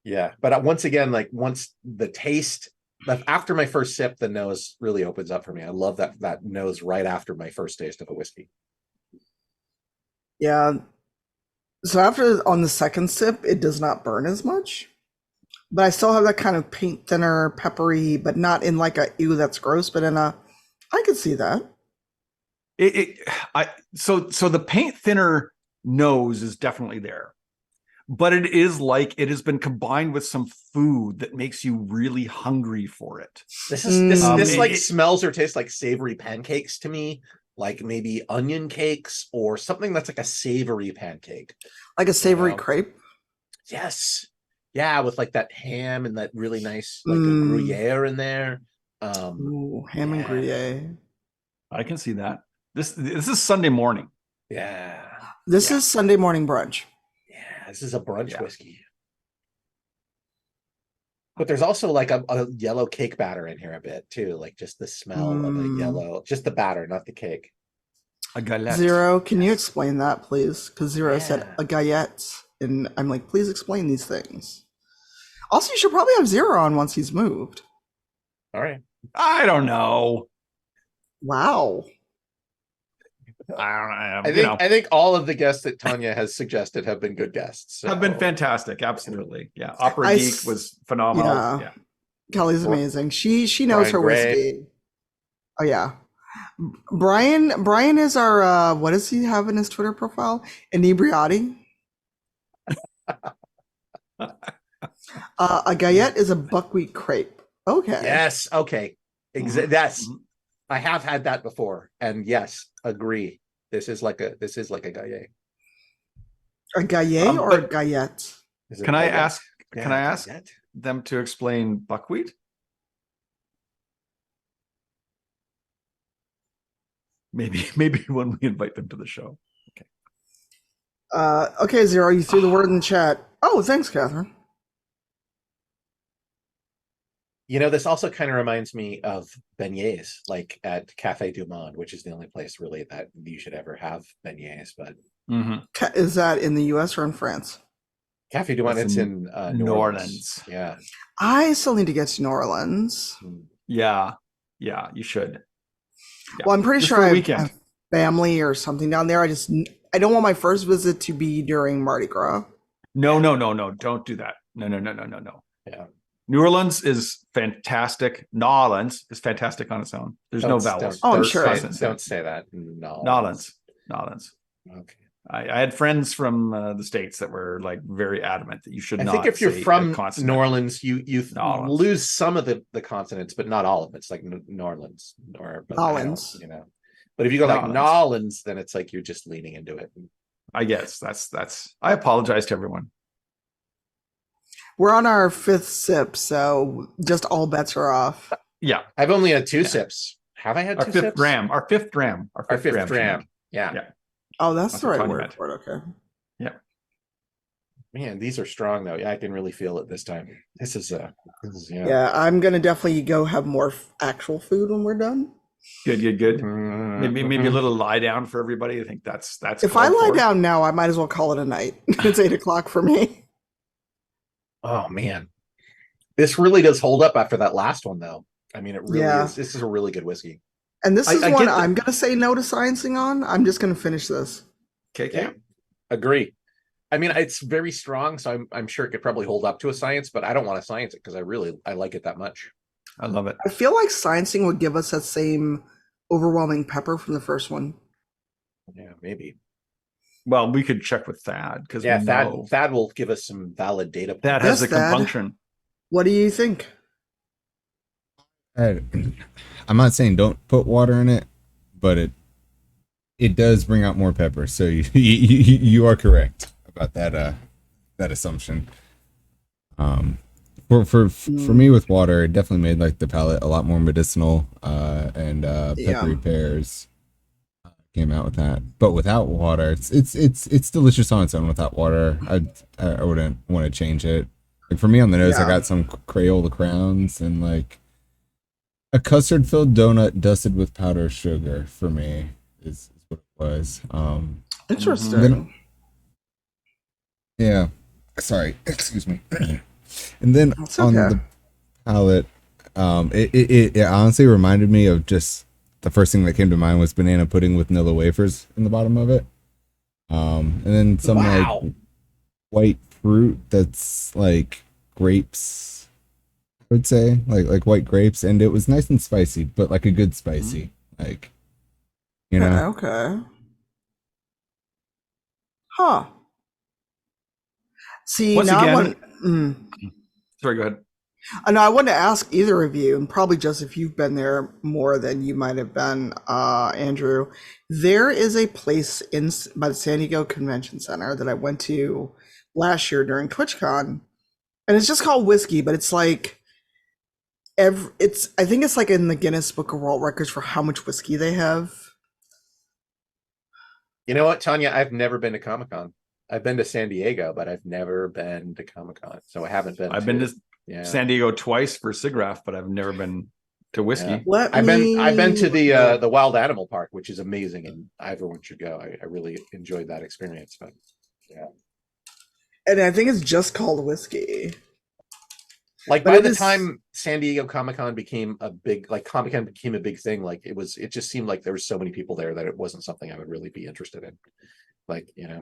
Yeah. But once again, like once the taste after my first sip, the nose really opens up for me. I love that nose right after my first taste of a whiskey. Yeah. So after on the second sip, it does not burn as much, but I still have that kind of paint thinner, peppery, but not in like a ew, that's gross, but in a, I could see that. So the paint thinner nose is definitely there, but it is like it has been combined with some food that makes you really hungry for it. This like smells or tastes like savory pancakes to me, like maybe onion cakes or something that's like a savory pancake, like a savory crepe. Yes, yeah, with like that ham and that really nice like a Gruyere in there. Ooh, ham and Gruyere. I can see that. This is Sunday morning. Yeah. This is Sunday morning brunch. Yeah, this is a brunch whiskey. But there's also like a yellow cake batter in here a bit too, like just the smell of the yellow, just the batter, not the cake. A galette. Zero, can you explain that, please? Because Zero said a galette, and I'm like, please explain these things. Also, you should probably have Zero on once he's moved. All right. I don't know. Wow. I think all of the guests that Tanya has suggested have been good guests. So. Have been fantastic, absolutely. Yeah, Opera Geek was phenomenal. Yeah. Kelly's amazing. She knows Brian her whiskey. Oh yeah. Brian is our what does he have in his Twitter profile? Inebriati. A galette is a buckwheat crepe. Okay. Yes. Okay. That's. I have had that before, and yes, agree. This is like a galette. A galette or a galette? Can I ask them to explain buckwheat? Maybe when we invite them to the show. Okay. Okay, Zero, you threw the word in the chat. Oh, thanks, Catherine. You know, this also kind of reminds me of beignets, like at Café du Monde, which is the only place really that you should ever have beignets. But is that in the U.S. or in France? Café du Monde, it's in New Orleans. Yeah, I still need to get to New Orleans. Yeah, you should. Yeah. Well, I'm pretty sure I have family or something down there. I don't want my first visit to be during Mardi Gras. No, don't do that. No. Yeah. New Orleans is fantastic. Nolans is fantastic on its own. There's no vowels. I'm sure. Don't say that. Nolans. Okay. I had friends from the States that were like very adamant that you should not. I think if you're from New Orleans, you lose some of the consonants, but not all of it. It's like New Orleans or Nolans, you know. But if you go like Nolans, then it's like you're just leaning into it. I guess that's. I apologize to everyone. We're on our fifth sip, so just all bets are off. Yeah, I've only had two sips. Have I had our two fifth sips? dram? Our fifth dram. Yeah. Oh, that's the right word for it. Okay. Yeah. Man, these are strong though. Yeah, I can really feel it this time. This is yeah. I'm gonna definitely go have more actual food when we're done. Good. Maybe a little lie down for everybody. I think that's. If I lie down now, I might as well call it a night. It's 8:00 for me. Oh man, this really does hold up after that last one, though. I mean, it really is. This is a really good whiskey. And this is one I'm going to say no to sciencing on. I'm just going to finish this. Okay. Yeah. Agree. I mean, it's very strong, so I'm sure it could probably hold up to a science, but I don't want to science it because I like it that much. I love it. I feel like sciencing would give us that same overwhelming pepper from the first one. Yeah, maybe. Well, we could check with Thad because Thad will give us some valid data. Thad has a compunction. What do you think? I'm not saying don't put water in it, but it does bring out more pepper. So you are correct about that assumption. For me with water, it definitely made like the palate a lot more medicinal and peppery pears. Came out with that, but without water, it's delicious on its own. Without water, I wouldn't want to change it. Like for me on the nose, I got some Crayola crowns and like a custard filled donut dusted with powdered sugar. For me, is what it was. Interesting. Yeah, sorry, excuse me. And then on the palate, It honestly reminded me of just the first thing that came to mind was banana pudding with Nilla wafers in the bottom of it. And then some like white fruit that's like grapes, I would say, like white grapes, and it was nice and spicy, but like a good spicy, like, you know. Okay. Huh. See, Once now again, sorry, go ahead. I know I wanted to ask either of you, and probably just if you've been there more than you might have been, Andrew. There is a place by the San Diego Convention Center that I went to last year during TwitchCon, and it's just called Whisky, but it's like I think it's like in the Guinness Book of World Records for how much whiskey they have. You know what, Tanya? I've never been to Comic-Con. I've been to San Diego, but I've never been to Comic-Con. So I haven't been. I've been to San Diego twice for SIGGRAPH, but I've never been to Whisky. Yeah. I've been to the Wild Animal Park, which is amazing, and everyone should go. I really enjoyed that experience. But yeah, and I think it's just called Whisky. Like by the time San Diego Comic-Con became a big, like Comic-Con became a big thing, like it just seemed like there were so many people there that it wasn't something I would really be interested in. Like, you know.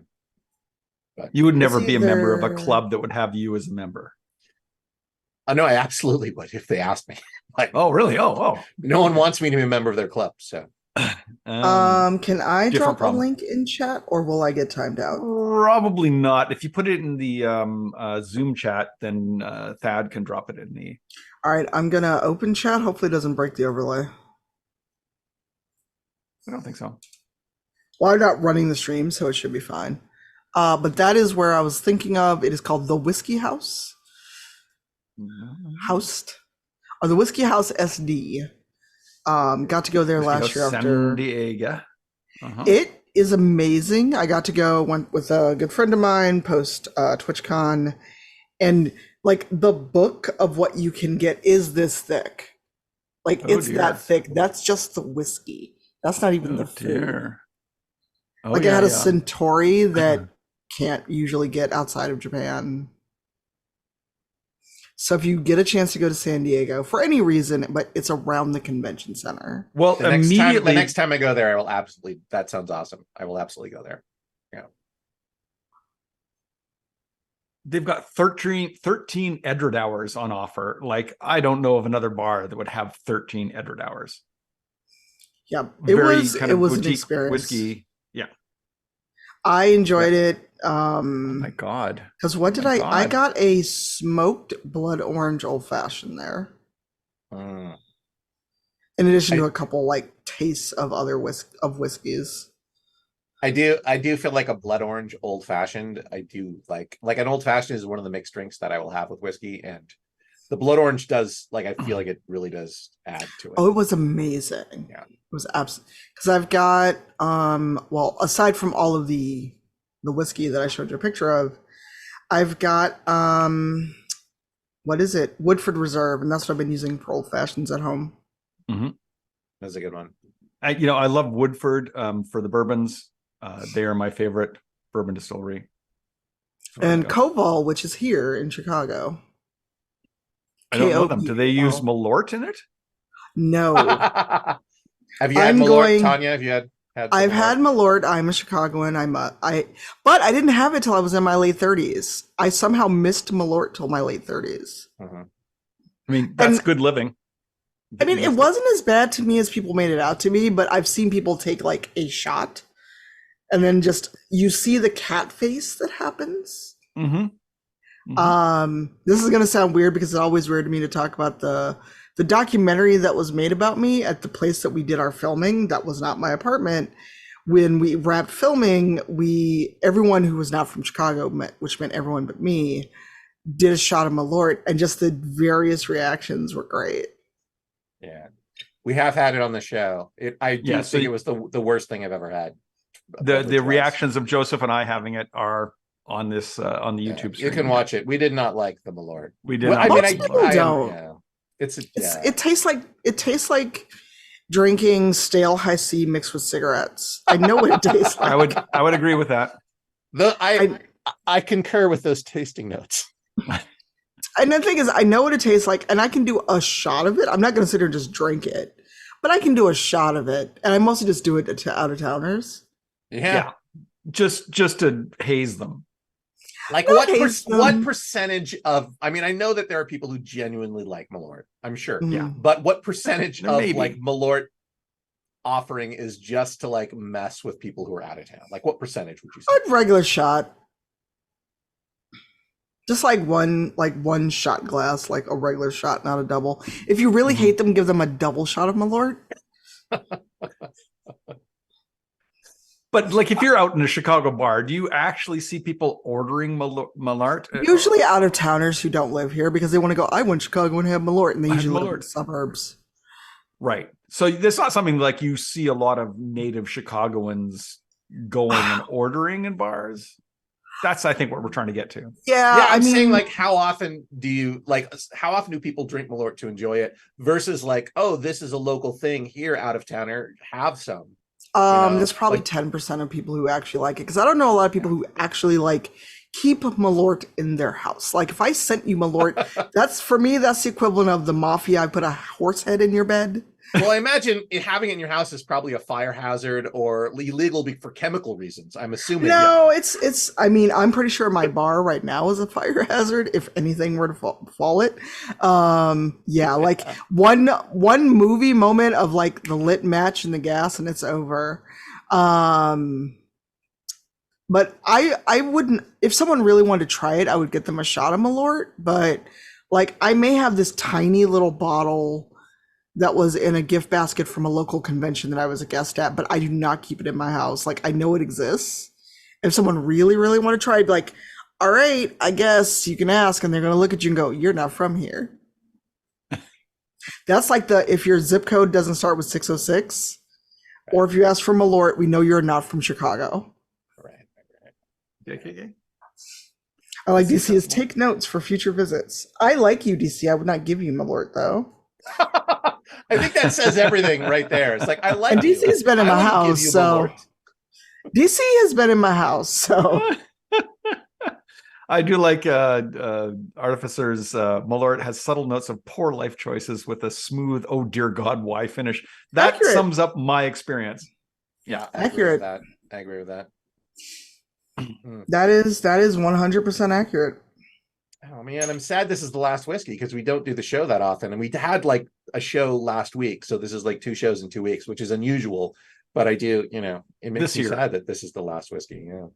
But you would never be a member of a club that would have you as a member. No, I absolutely would if they asked me. Like, oh, really? Oh. No one wants me to be a member of their club, so. Can I drop a link in chat, or will I get timed out? Probably not. If you put it in the Zoom chat, then Thad can drop it in the. All right, I'm gonna open chat. Hopefully, it doesn't break the overlay. I don't think so. Well, I'm not running the stream, so it should be fine. But that is where I was thinking of. It is called the Whisky House. Or the Whisky House SD. Got to go there last year after San Diego. It is amazing. I got to went with a good friend of mine post TwitchCon, and like the book of what you can get is this thick. Like that thick. That's just the whiskey. That's not even the food. Like I had a Centauri that can't usually get outside of Japan. So if you get a chance to go to San Diego for any reason, but it's around the convention center. Well, the next time I go there, I will absolutely, that sounds awesome. I will absolutely go there. Yeah. They've got 13 Edred hours on offer. Like, I don't know of another bar that would have 13 Edred hours. Yeah, it was an experience. Whiskey. Yeah. I enjoyed it. Oh my God. Because what did I got a smoked blood orange old fashioned there. In addition to a couple like tastes of other whiskeys. I do feel like a blood orange old fashioned. I do like an old fashioned is one of the mixed drinks that I will have with whiskey, and the blood orange does, like, I feel like it really does add to it. Oh, it was amazing. Yeah. It was absolutely, because I've got well, aside from all of the whiskey that I showed you a picture of, I've got what is it? Woodford Reserve, and that's what I've been using for old fashions at home. That's a good one. I love Woodford for the bourbons. They are my favorite bourbon distillery. And Koval, which is here in Chicago. I don't know them. Do they use Malort in it? No. Have you had Malort, Tanya? Have you had I've had Malort. I'm a Chicagoan. But I didn't have it till I was in my late 30s. I somehow missed Malort till my late 30s. I mean, that's good living. I mean, it wasn't as bad to me as people made it out to be, but I've seen people take like a shot and then just, you see the cat face that happens. This is going to sound weird because it's always weird to me to talk about the documentary that was made about me at the place that we did our filming. That was not my apartment. When we wrapped filming, everyone who was not from Chicago, which meant everyone but me, did a shot of Malort, and just the various reactions were great. Yeah, we have had it on the show. I do think it was the worst thing I've ever had. The reactions of Joseph and I having it are on this on the YouTube stream. You can watch it. We did not like the Malort. We did not. Most people don't. Yeah. It tastes like drinking stale high C mixed with cigarettes. I know what it tastes like. I would agree with that. I concur with those tasting notes. And the thing is, I know what it tastes like, and I can do a shot of it. I'm not going to sit here and just drink it, but I can do a shot of it, and I mostly just do it to out of towners. Yeah. Just to haze them. Like Not what haze what them. percentage of? I mean, I know that there are people who genuinely like Malort. I'm sure. Yeah. But what percentage of Maybe. like Malort offering is just to like mess with people who are out of town? Like what percentage would you say? A regular shot. Just like one shot glass, like a regular shot, not a double. If you really hate them, give them a double shot of Malort. But like if you're out in a Chicago bar, do you actually see people ordering Malort? Usually out of towners who don't live here because they want to go, I went to Chicago and have Malort, and they I had usually live in Malort. the suburbs. Right. So that's not something like you see a lot of native Chicagoans going and ordering in bars. That's, I think, what we're trying to get to. Yeah, I'm I mean, saying like how often do people drink Malort to enjoy it versus like, oh, this is a local thing here, out of towner, have some. there's probably like- 10% of people who actually like it, because I don't know a lot of people who actually like keep Malort in their house. Like if I sent you Malort, that's for me, that's the equivalent of the mafia. I put a horse head in your bed. Well, I imagine having it in your house is probably a fire hazard or illegal for chemical reasons. I'm assuming. No, it's. I mean, I'm pretty sure my bar right now is a fire hazard if anything were to fall it. Yeah, like one movie moment of like the lit match and the gas and it's over. But I wouldn't, if someone really wanted to try it, I would get them a shot of Malort. But like I may have this tiny little bottle that was in a gift basket from a local convention that I was a guest at, but I do not keep it in my house. Like I know it exists. If someone really, really want to try, I'd be like, all right, I guess you can ask, and they're going to look at you and go, you're not from here. That's like if your zip code doesn't start with 606, or if you ask for Malort, we know you're not from Chicago. Right. Okay. I like DC is take notes for future visits. I like you, DC. I would not give you Malort though. I think that says everything right there. It's like I like. And DC you. has been in I my wouldn't give house, you so Malort. DC has been in my house, so I do like Artificer's Malort has subtle notes of poor life choices with a smooth, oh dear God, why finish. That Accurate. sums up my experience. Yeah, Accurate. I agree with that. that is 100% accurate. Oh man, I'm sad this is the last whiskey because we don't do the show that often, and we had like a show last week, so this is like 2 shows in 2 weeks, which is unusual. But I do, it makes me sad that this is the last whiskey. Yeah.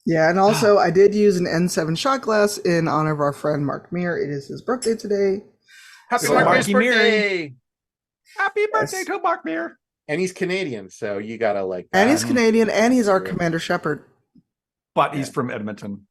Yeah, and also I did use an N7 shot glass in honor of our friend Mark Meir. It is his birthday today. Happy So Mark Meir's Marky Meir. birthday! Happy birthday to Mark Meir. And he's Canadian, so you gotta like. And he's that. Canadian, and he's our Commander Shepherd. But he's from Edmonton.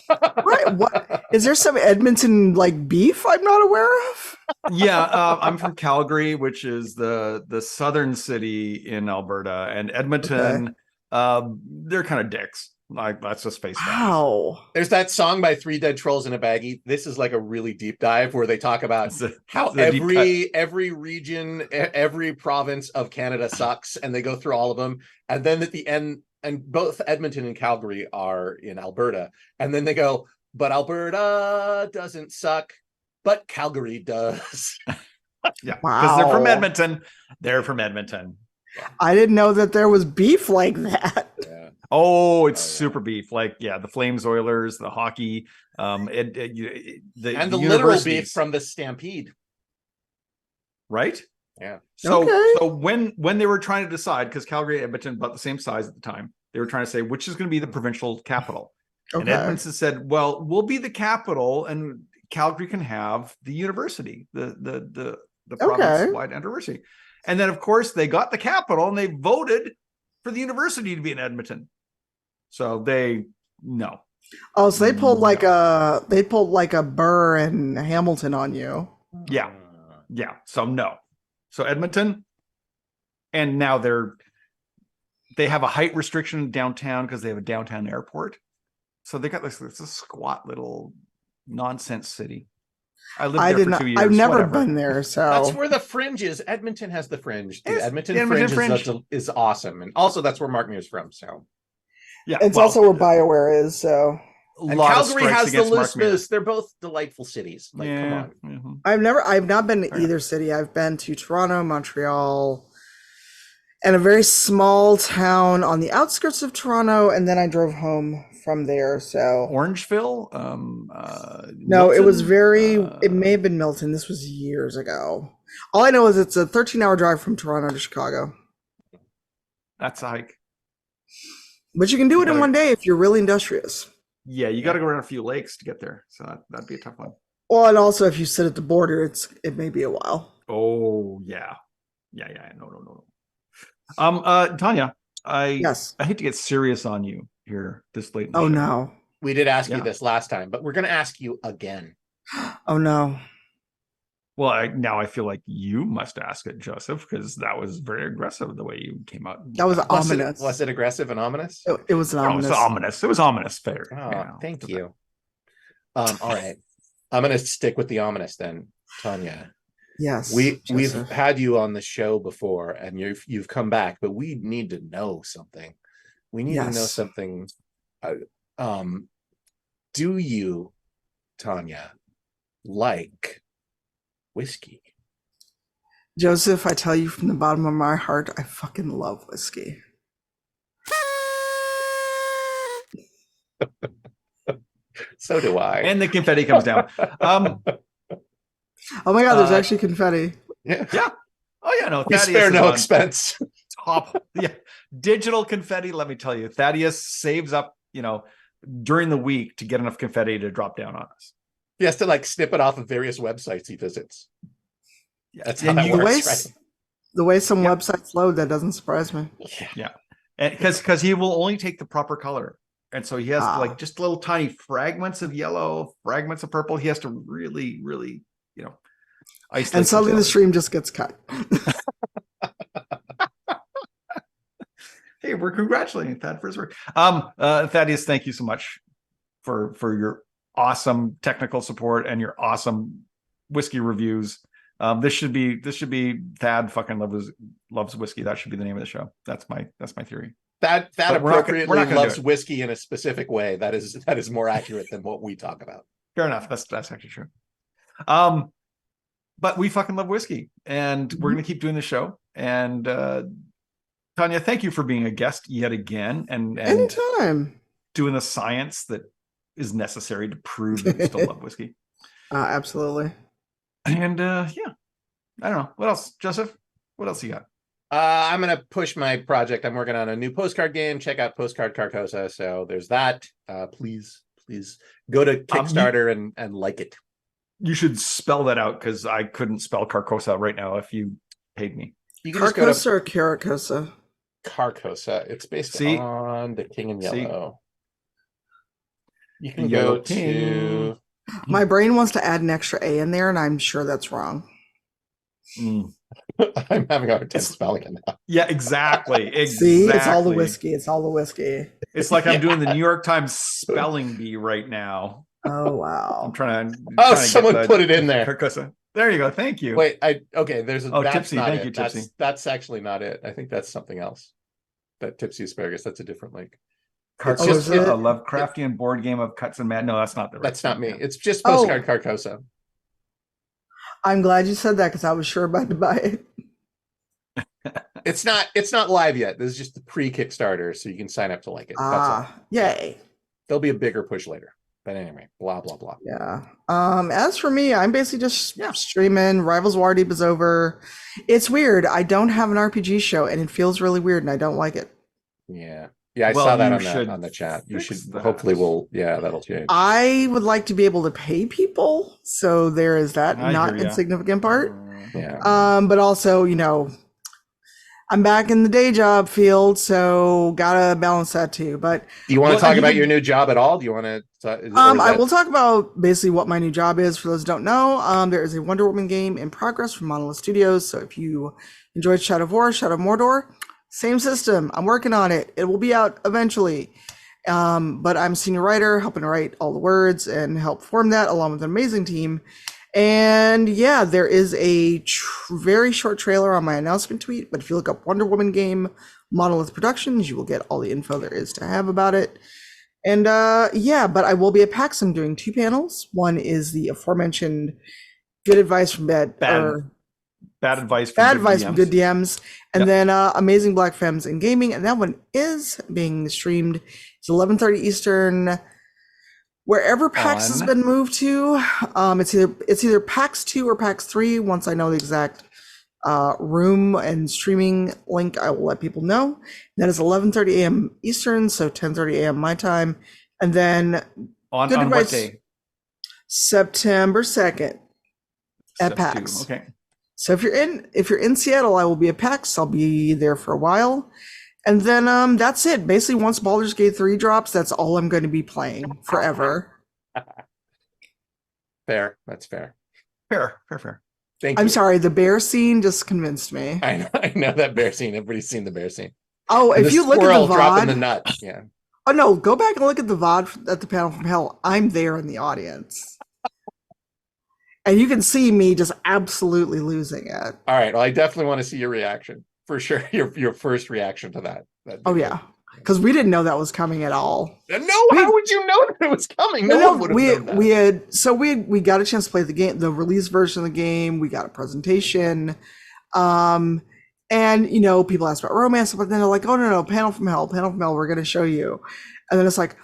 Right? What is there some Edmonton like beef I'm not aware of? Yeah, I'm from Calgary, which is the southern city in Alberta, and Edmonton. They're kind of dicks. Like that's just face facts. Wow. There's that song by Three Dead Trolls in a Baggie. This is like a really deep dive where they talk about how it's a deep every region, every province of Canada sucks, and they go through all of them. And then at the end, and both Edmonton and Calgary are in Alberta, and then they go, but Alberta doesn't suck, but Calgary does. Yeah, because they're from Wow. Edmonton. They're from Edmonton. I didn't know that there was beef like that. Yeah. Oh, it's Oh, yeah. super beef. Like, yeah, the Flames Oilers, the hockey, And the the literal universities, beef from the Stampede. right? Yeah. So, Okay. so when they were trying to decide, because Calgary and Edmonton about the same size at the time, they were trying to say which is going to be the provincial capital. And Okay. Edmonton said, "Well, we'll be the capital, and Calgary can have the university, the province-wide university." And then, of course, they got the capital, and they voted for the university to be in Edmonton. So no. Oh, so they pulled like a Burr and Hamilton on you. Yeah. Yeah. So no. So Edmonton, and now they have a height restriction downtown because they have a downtown airport. So they got this a squat little nonsense city. I lived there for 2 years. I've never whatever. been there, so That's where the fringe is. Edmonton has the fringe. The Yes, Edmonton, the Edmonton fringe, fringe. is awesome. And also that's where Mark Meir's from. So Yeah. it's well, also where BioWare is. So And lot of Calgary strikes has the against Mark loose Mayer. moose. They're both delightful cities. Like, come Yeah, on. mhm. I've not been to either city. I've been to Toronto, Montreal, and a very small town on the outskirts of Toronto, and then I drove home from there. So Orangeville. no, it was Milton, it may have been Milton. This was years ago. All I know is it's a 13-hour drive from Toronto to Chicago. That's a hike. But you can do it in one day if you're really industrious. Yeah, you got to go around a few lakes to get there, so that'd be a tough one. Well, and also if you sit at the border, it may be a while. Oh yeah. No. Tanya, Yes. I hate to get serious on you here this late in the Oh show. no. We did ask you Yeah. this last time, but we're going to ask you again. Oh no. Well, now I feel like you must ask it, Joseph, because that was very aggressive the way you came out. That was ominous. Was it aggressive and ominous? It was No, ominous. it was ominous. It was ominous. Fair. Oh, Yeah. thank you. All right. I'm going to stick with the ominous then, Tanya. Yes. We've Joseph. had you on the show before, and you've come back, but we need to know something. We need to know Yes. something. Do you, Tanya, like whiskey? Joseph, I tell you from the bottom of my heart, I fucking love whiskey. So do I. And the confetti comes down. Oh my god, there's Uh, actually confetti. Yeah. Yeah. Oh yeah, no. We Thaddeus spare is no on expense. top. Yeah, digital confetti. Let me tell you, Thaddeus saves up, during the week to get enough confetti to drop down on us. He has to like snip it off of various websites he visits. Yeah, That's how and that you- works, right? The way some Yep. websites load, that doesn't surprise me. Yeah. because he will only take the proper color, and so he has Ah. like just little tiny fragments of yellow, fragments of purple. He has to really, really, isolate. And suddenly the those. stream just gets cut. Hey, we're congratulating Thad for his work. Thaddeus, thank you so much for your awesome technical support and your awesome whiskey reviews. This should be Thad fucking loves whiskey. That should be the name of the show. That's my theory. That But we're not appropriately gonna do loves it. whiskey in a specific way. That is more accurate than what we talk about. Fair enough. That's actually true. But we fucking love whiskey, and we're gonna keep doing the show. And Tanya, thank you for being a guest yet again, and Anytime. doing the science that is necessary to prove that you still love whiskey. Absolutely. And I don't know what else, Joseph. What else you got? I'm gonna push my project. I'm working on a new postcard game. Check out Postcard Carcosa. So there's that. Please go to Kickstarter and like it. You should spell that out, because I couldn't spell Carcosa right now if you paid me. You can just go Carcosa to or Caracosa? Carcosa. It's based See? on the King and See? Yellow. You can Yellow go King. to. My brain wants to add an extra A in there, and I'm sure that's wrong. Mm. I'm having a hard time spelling it now. Yeah, exactly. See, it's all the Exactly. whiskey. It's all the whiskey. It's like I'm doing the New York Times spelling bee right now. Oh I'm wow. trying to. Oh, someone put it in there. Carcosa. There you go. Thank you. Wait, there's a that's Tipsy. not Thank it. you, Tipsy. That's actually not it. I think that's something else. That Tipsy Asparagus, that's a different link. Carcosa, is it? a Lovecraftian board game of cuts and mad. No, that's not the right. That's not me. thing. It's just Oh. Postcard Carcosa. I'm glad you said that because I was sure about to buy it. It's not live yet. This is just the pre-Kickstarter, so you can sign up to like it. That's all. Yay. There'll be a bigger push later. But anyway, blah blah blah. Yeah. As for me, I'm basically just streaming. Rivals War Deep is over. It's weird. I don't have an RPG show, and it feels really weird, and I don't like it. Yeah. Yeah, I Well, saw that you on should the chat. You should fix that. hopefully that'll change. I would like to be able to pay people, so there is that I not hear ya. insignificant part. Yeah. But also, I'm back in the day job field, so gotta balance that too. But Do you want to Well, talk you about can- your new job at all? Do you want to? I will talk about basically what my new job is. For those who don't know, there is a Wonder Woman game in progress from Monolith Studios. So if you enjoyed Shadow of War, Shadow of Mordor, same system. I'm working on it. It will be out eventually. But I'm a senior writer, helping to write all the words and help form that along with an amazing team. And yeah, there is a very short trailer on my announcement tweet. But if you look up Wonder Woman game Monolith Productions, you will get all the info there is to have about it. And yeah, but I will be at PAX. I'm doing 2 panels. One is the aforementioned good advice from Bad advice from bad good advice from DMs. good DMs, and Yep. then amazing black femmes in gaming, and that one is being streamed. It's 11:30 Eastern. Wherever PAX has On- been moved to, it's either PAX 2 or PAX 3. Once I know the exact room and streaming link, I will let people know. That is 11:30 a.m. Eastern, so 10:30 a.m. my time. And then on good what advice, day? September 2nd at Step PAX. 2. Okay. So if you're in Seattle, I will be at PAX. I'll be there for a while. And then that's it. Basically, once Baldur's Gate 3 drops, that's all I'm going to be playing forever. Fair. That's fair. Fair. Thank you. I'm sorry, the bear scene just convinced me. I know that bear scene. Everybody's seen the bear scene. Oh, And if the you look at squirrel the dropping the VOD, nut. Yeah. oh no, go back and look at the VOD at the panel from hell. I'm there in the audience. And you can see me just absolutely losing it. All right. Well, I definitely want to see your reaction for sure. Your first reaction to that. That'd be Oh good. yeah, because we didn't know that was coming at all. No, how would you know that it was coming? No one would have known that. we got a chance to play the game, the release version of the game. We got a presentation, and people ask about romance, but then they're like, "Oh no, panel from hell, we're going to show you," and then it's like,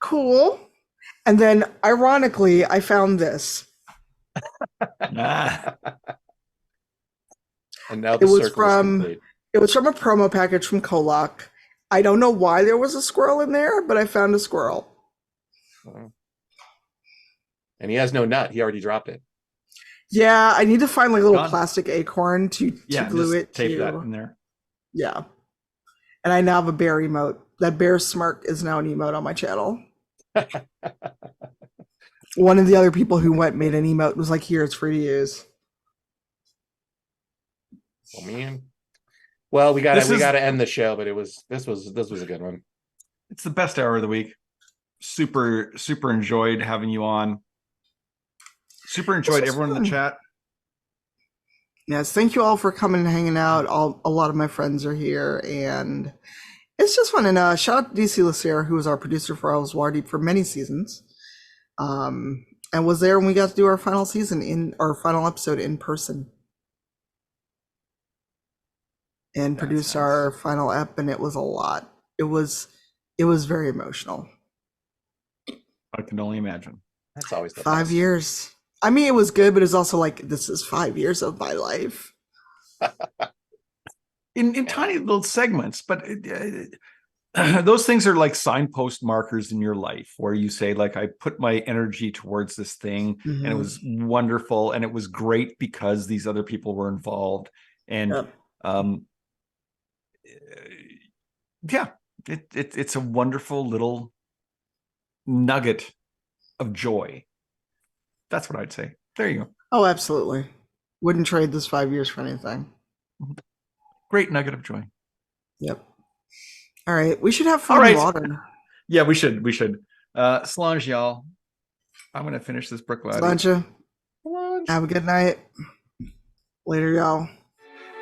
cool. And then, ironically, I found this. Ah, And now the It was circle is complete. It was from a promo package from Kolak. I don't know why there was a squirrel in there, but I found a squirrel. And he has no nut. He already dropped it. Yeah, I need to find like a little Done. plastic acorn to glue just it tape to. that in there. Yeah. And I now have a bear emote. That bear smirk is now an emote on my channel. One of the other people who made an emote was like, here, it's free to use. Oh man. Well, we This is- gotta end the show, but this was a good one. It's the best hour of the week. Super enjoyed having you on. Super enjoyed was everyone in fun. the chat. Yes, thank you all for coming and hanging out. A lot of my friends are here, and it's just fun. And shout out to DC Lassier, who was our producer for Allt-a-Bhainne for many seasons, and was there when we got to do our final episode in person, and produced our final ep, and it was a lot. It was very emotional. I can only imagine. That's always the 5 best. years. I mean, it was good, but it's also like, this is 5 years of my life. In tiny little segments, but those things are like signpost markers in your life where you say, like, I put my energy towards this thing and it was wonderful and it was great because these other people were involved. And it's a wonderful little nugget of joy. That's what I'd say. There you go. Oh, absolutely. Wouldn't trade this 5 years for anything. Great nugget of joy. Yep. All right. We should have fun All right. water. Yeah, we should. Solange, y'all. I'm going to finish this Bruichladdich. Slancha. Have a good night. Later, y'all.